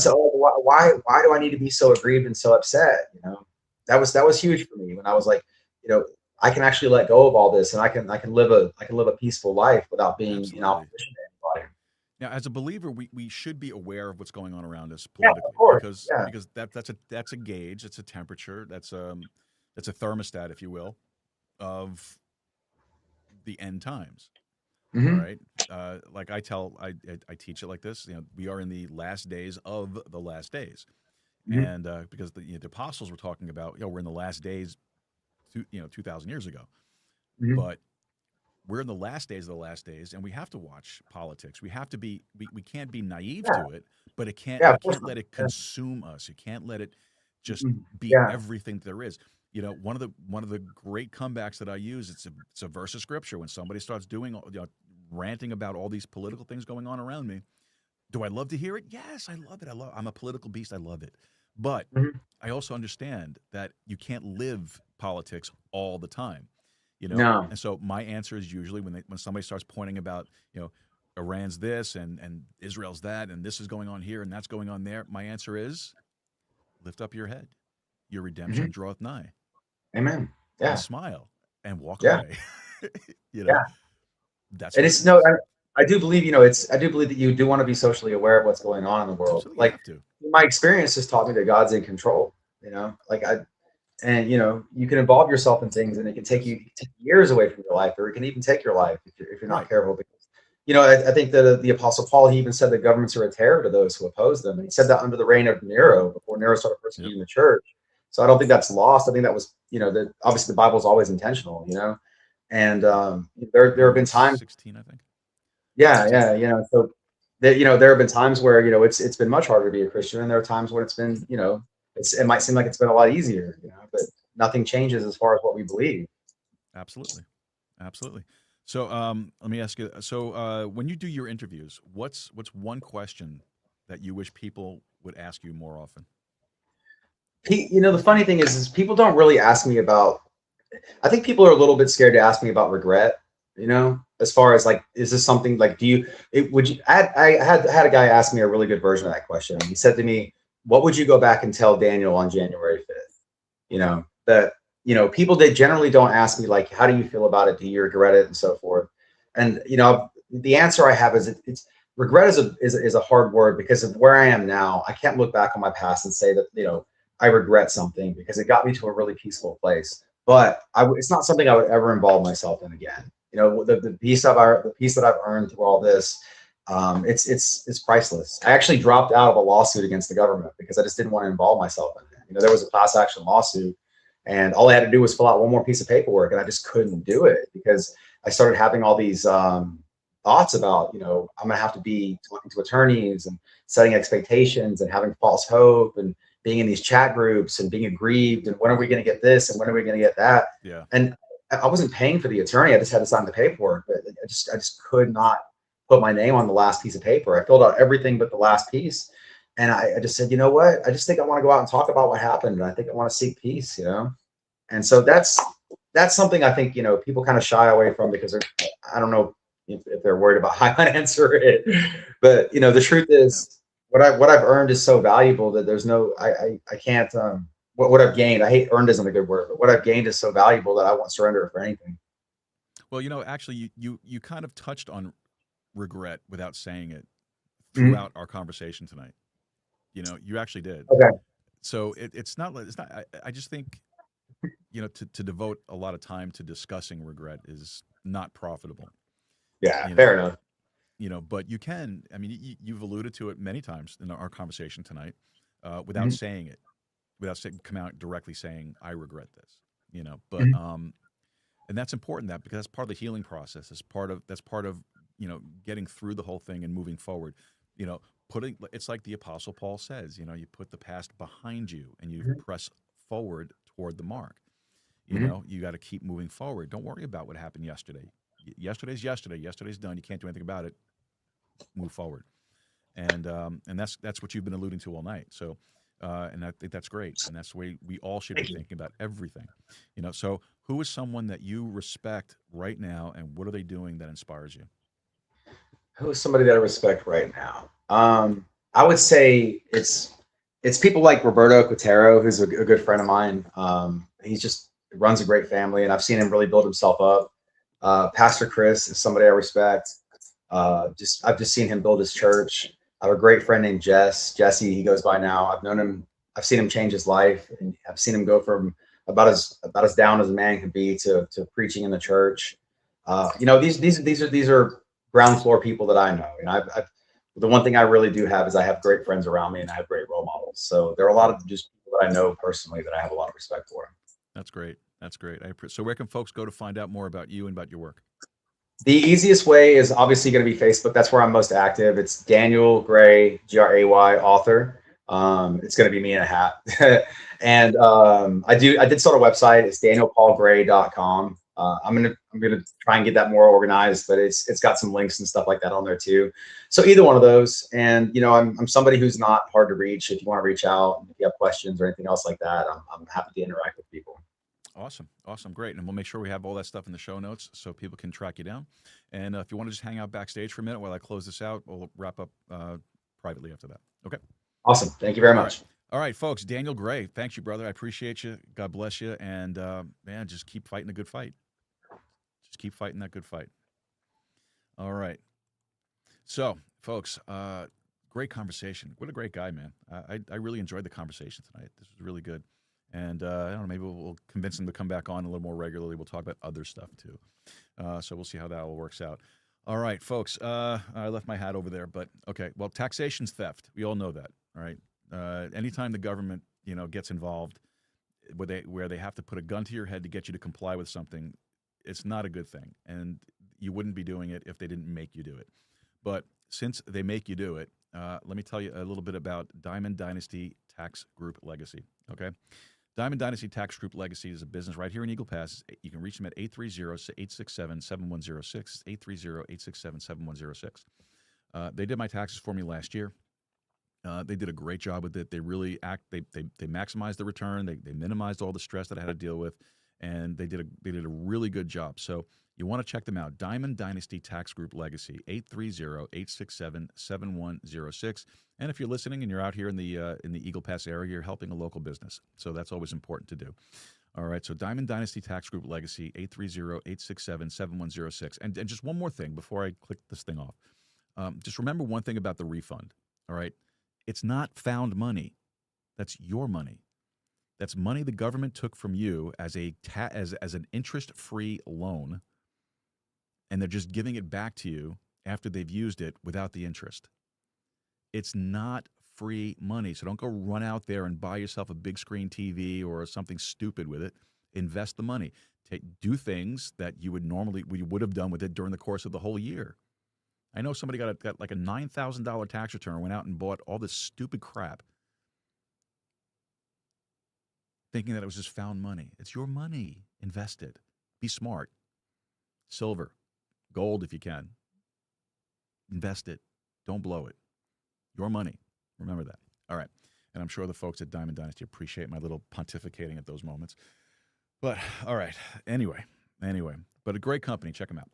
so why do I need to be so aggrieved and so upset? That was huge for me when I was like, I can actually let go of all this, and I can live a peaceful life without being in opposition to anybody. Now, as a believer, we should be aware of what's going on around us Yeah, politically, of course. because that's a gauge, it's a temperature, that's a thermostat, if you will, of the end times. Mhm. All right. Like I teach it like this. We are in the last days of the last days, Mhm. and because the apostles were talking about, we're in the last days, 2,000 years ago, Mhm. but we're in the last days of the last days, and we have to watch politics. We have to be. We can't be naive Yeah. to it, but Yeah, you of course can't not. let it Yeah. consume us. You can't let it just Mhm. be Yeah. everything there is. One of the great comebacks that I use, it's a verse of scripture. When somebody starts doing, ranting about all these political things going on around me, do I love to hear it? Yes, I love it. I'm a political beast. I love it. But Mhm. I also understand that you can't live politics all the time, No. And so my answer is usually when somebody starts pointing about, Iran's this and Israel's that, and this is going on here and that's going on there. My answer is, lift up your head. Your redemption Mhm. draweth nigh. Amen. And Yeah. smile and walk Yeah. away. Yeah. That's And what it's it no, is. I do believe, I do believe that you do want to be socially aware of what's going on in the world. Absolutely, you Like, have to. my experience has taught me that God's in control, like you can involve yourself in things, and it can take Yes. you years away from your life, or it can even take your life if you're not Right. careful. Because, I think that the Apostle Paul, he even said that governments are a terror to those who oppose them. And he said that under the reign of Nero, before Nero started Yep. persecuting the church. So I don't think that's lost. I think that was, that obviously the Bible is always intentional, and there have been Romans times. 16, I think. Yeah. So that, there have been times where, it's been much harder to be a Christian, and there are times when it's been, it might seem like it's been a lot easier, but nothing changes as far as what we believe. Absolutely. Absolutely. So let me ask you, so when you do your interviews, what's one question that you wish people would ask you more often? The funny thing is people don't really ask me about. I think people are a little bit scared to ask me about regret. As far as like, is this something like, would you? I had a guy ask me a really good version of that question. He said to me, "What would you go back and tell Daniel on January 5th?" That people, they generally don't ask me like, "How do you feel about it? Do you regret it?" and so forth. And the answer I have is it's regret is a hard word, because of where I am now. I can't look back on my past and say that I regret something, because it got me to a really peaceful place. But it's not something I would ever involve myself in again. The peace that I've earned through all this, it's priceless. I actually dropped out of a lawsuit against the government because I just didn't want to involve myself in it. There was a class action lawsuit, and all I had to do was fill out one more piece of paperwork, and I just couldn't do it because I started having all these thoughts about, I'm gonna have to be talking to attorneys and setting expectations and having false hope and being in these chat groups and being aggrieved, and when are we going to get this and when are we going to get that? Yeah. And I wasn't paying for the attorney. I just had to sign the paperwork, but I just could not put my name on the last piece of paper. I filled out everything but the last piece. And I just said, you know what? I just think I want to go out and talk about what happened. And I think I want to seek peace, And so that's that's something I think, people kind of shy away from because I don't know if they're worried about how I answer it, but the truth is what I've earned is so valuable that there's no, I can't, what I've gained, I hate earned isn't a good word, but what I've gained is so valuable that I won't surrender it for anything. Well, actually, you kind of touched on regret without saying it Mhm. throughout our conversation tonight. You actually did. Okay. So it's not like it's not. I just think to devote a lot of time to discussing regret is not profitable. Yeah. You know, Fair enough. but you can. I mean, you've alluded to it many times in our conversation tonight, without Mhm. saying it, without come out directly saying I regret this. But Mhm. and that's important because that's part of the healing process. That's part of getting through the whole thing and moving forward. You know, putting it's like the Apostle Paul says. You put the past behind you and you Mhm. press forward toward the mark. Mhm. You got to keep moving forward. Don't worry about what happened yesterday. Yesterday's yesterday. Yesterday's done. You can't do anything about it. Move forward, and that's what you've been alluding to all night. So, and I think that's great, and that's the way we all should be Thank you. thinking about everything. So who is someone that you respect right now, and what are they doing that inspires you? Who is somebody that I respect right now? I would say it's people like Roberto Quintero, who's a good friend of mine. He just runs a great family, and I've seen him really build himself up. Pastor Chris is somebody I respect. Just I've just seen him build his church. I have a great friend named Jesse, he goes by now. I've known him. I've seen him change his life, and I've seen him go from about as down as a man could be to preaching in the church. These are ground floor people that I know. And I've the one thing I really do have is I have great friends around me and I have great role models. So there are a lot Good. of just people that I know personally that I have a lot of respect for. That's great. That's great. So where can folks go to find out more about you and about your work? The easiest way is obviously going to be Facebook. That's where I'm most active. It's Daniel Gray, Gray, author. It's going to be me in a hat. And I did start a website. It's danielpaulgray.com. I'm gonna try and get that more organized, but it's got some links and stuff like that on there too. So either one of those. And I'm somebody who's not hard to reach. If you want to reach out, if you have questions or anything else like that, I'm happy to interact with people. Awesome. Awesome. Great. And we'll make sure we have all that stuff in the show notes so people can track you down. And if you want to just hang out backstage for a minute while I close this out, we'll wrap up privately after that. Okay. Awesome. Thank you very All much. right. All right, folks. Daniel Gray. Thanks you, brother. I appreciate you. God bless you. And man, just keep fighting a good fight. Just keep fighting that good fight. All right. So, folks, great conversation. What a great guy, man. I really enjoyed the conversation tonight. This was really good. And I don't know, maybe we'll convince him to come back on a little more regularly. We'll talk about other stuff too. So we'll see how that all works out. All right, folks. I left my hat over there, but okay. Well, taxation's theft. We all know that, all right? Anytime the government, gets involved, where they have to put a gun to your head to get you to comply with something, it's not a good thing, and you wouldn't be doing it if they didn't make you do it. But since they make you do it, let me tell you a little bit about Diamond Dynasty Tax Group Legacy. Okay. Diamond Dynasty Tax Group Legacy is a business right here in Eagle Pass. You can reach them at 830-867-7106. 830-867-7106. They did my taxes for me last year. They did a great job with it. They really they maximized the return. They minimized all the stress that I had to deal with, and they did a really good job. So you want to check them out. Diamond Dynasty Tax Group Legacy, 830-867-7106. And if you're listening and you're out here in the Eagle Pass area, you're helping a local business. So that's always important to do. All right, so Diamond Dynasty Tax Group Legacy, 830-867-7106. And just one more thing before I click this thing off. Just remember one thing about the refund, all right? It's not found money. That's your money. That's money the government took from you as an interest-free loan, and they're just giving it back to you after they've used it without the interest. It's not free money, so don't go run out there and buy yourself a big screen TV or something stupid with it. Invest the money. Do things that you would have done with it during the course of the whole year. I know somebody got like a $9,000 tax return and went out and bought all this stupid crap, thinking that it was just found money. It's your money. Invest it. Be smart. Silver, gold if you can. Invest it. Don't blow it. Your money. Remember that. All right. And I'm sure the folks at Diamond Dynasty appreciate my little pontificating at those moments. But all right. Anyway, but a great company. Check them out.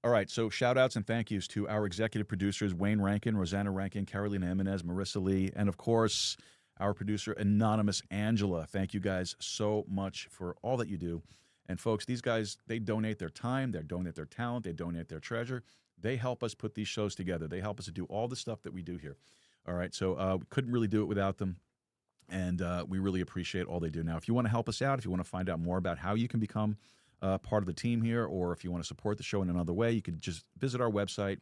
All right. So shout outs and thank yous to our executive producers, Wayne Rankin, Rosanna Rankin, Carolina Jimenez, Marissa Lee, and of course, our producer, Anonymous Angela. Thank you guys so much for all that you do. And folks, these guys, they donate their time, they donate their talent, they donate their treasure. They help us put these shows together. They help us to do all the stuff that we do here. All right. So we couldn't really do it without them. And we really appreciate all they do. Now, if you want to help us out, if you want to find out more about how you can become part of the team here, or if you want to support the show in another way, you can just visit our website,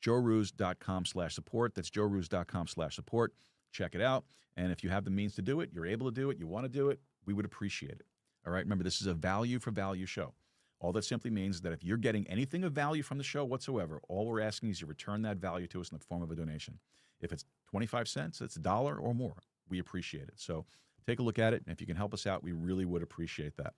joeroos.com/support. That's joeroos.com/support. Check it out. And if you have the means to do it, you're able to do it, you want to do it, we would appreciate it. All right? Remember, this is a value for value show. All that simply means that if you're getting anything of value from the show whatsoever, all we're asking is you return that value to us in the form of a donation. If it's 25 cents, it's $1 or more. We appreciate it. So take a look at it. And if you can help us out, we really would appreciate that.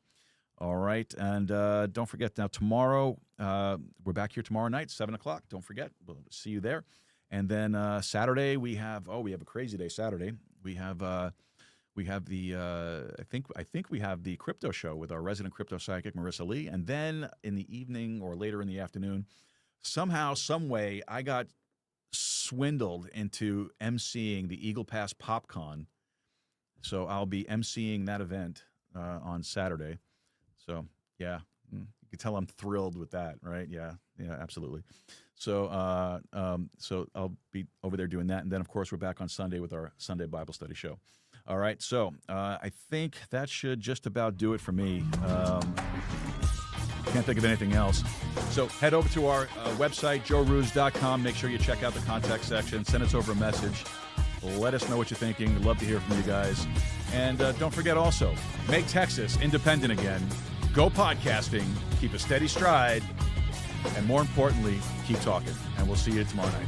All right. And don't forget, now tomorrow, we're back here tomorrow night, 7 o'clock. Don't forget. We'll see you there. And then Saturday, we have a crazy day Saturday. We have the I think we have the crypto show with our resident crypto psychic, Marissa Lee. And then in the evening or later in the afternoon, somehow, some way, I got swindled into emceeing the Eagle Pass PopCon. So I'll be emceeing that event on Saturday. So, yeah, you can tell I'm thrilled with that, right? Yeah, absolutely. So so I'll be over there doing that. And then, of course, we're back on Sunday with our Sunday Bible study show. All right, so I think that should just about do it for me. Can't think of anything else. So head over to our website, joeroos.com. Make sure you check out the contact section. Send us over a message. Let us know what you're thinking. We'd love to hear from you guys. And don't forget also, make Texas independent again. Go podcasting. Keep a steady stride. And more importantly, keep talking. And we'll see you tomorrow night.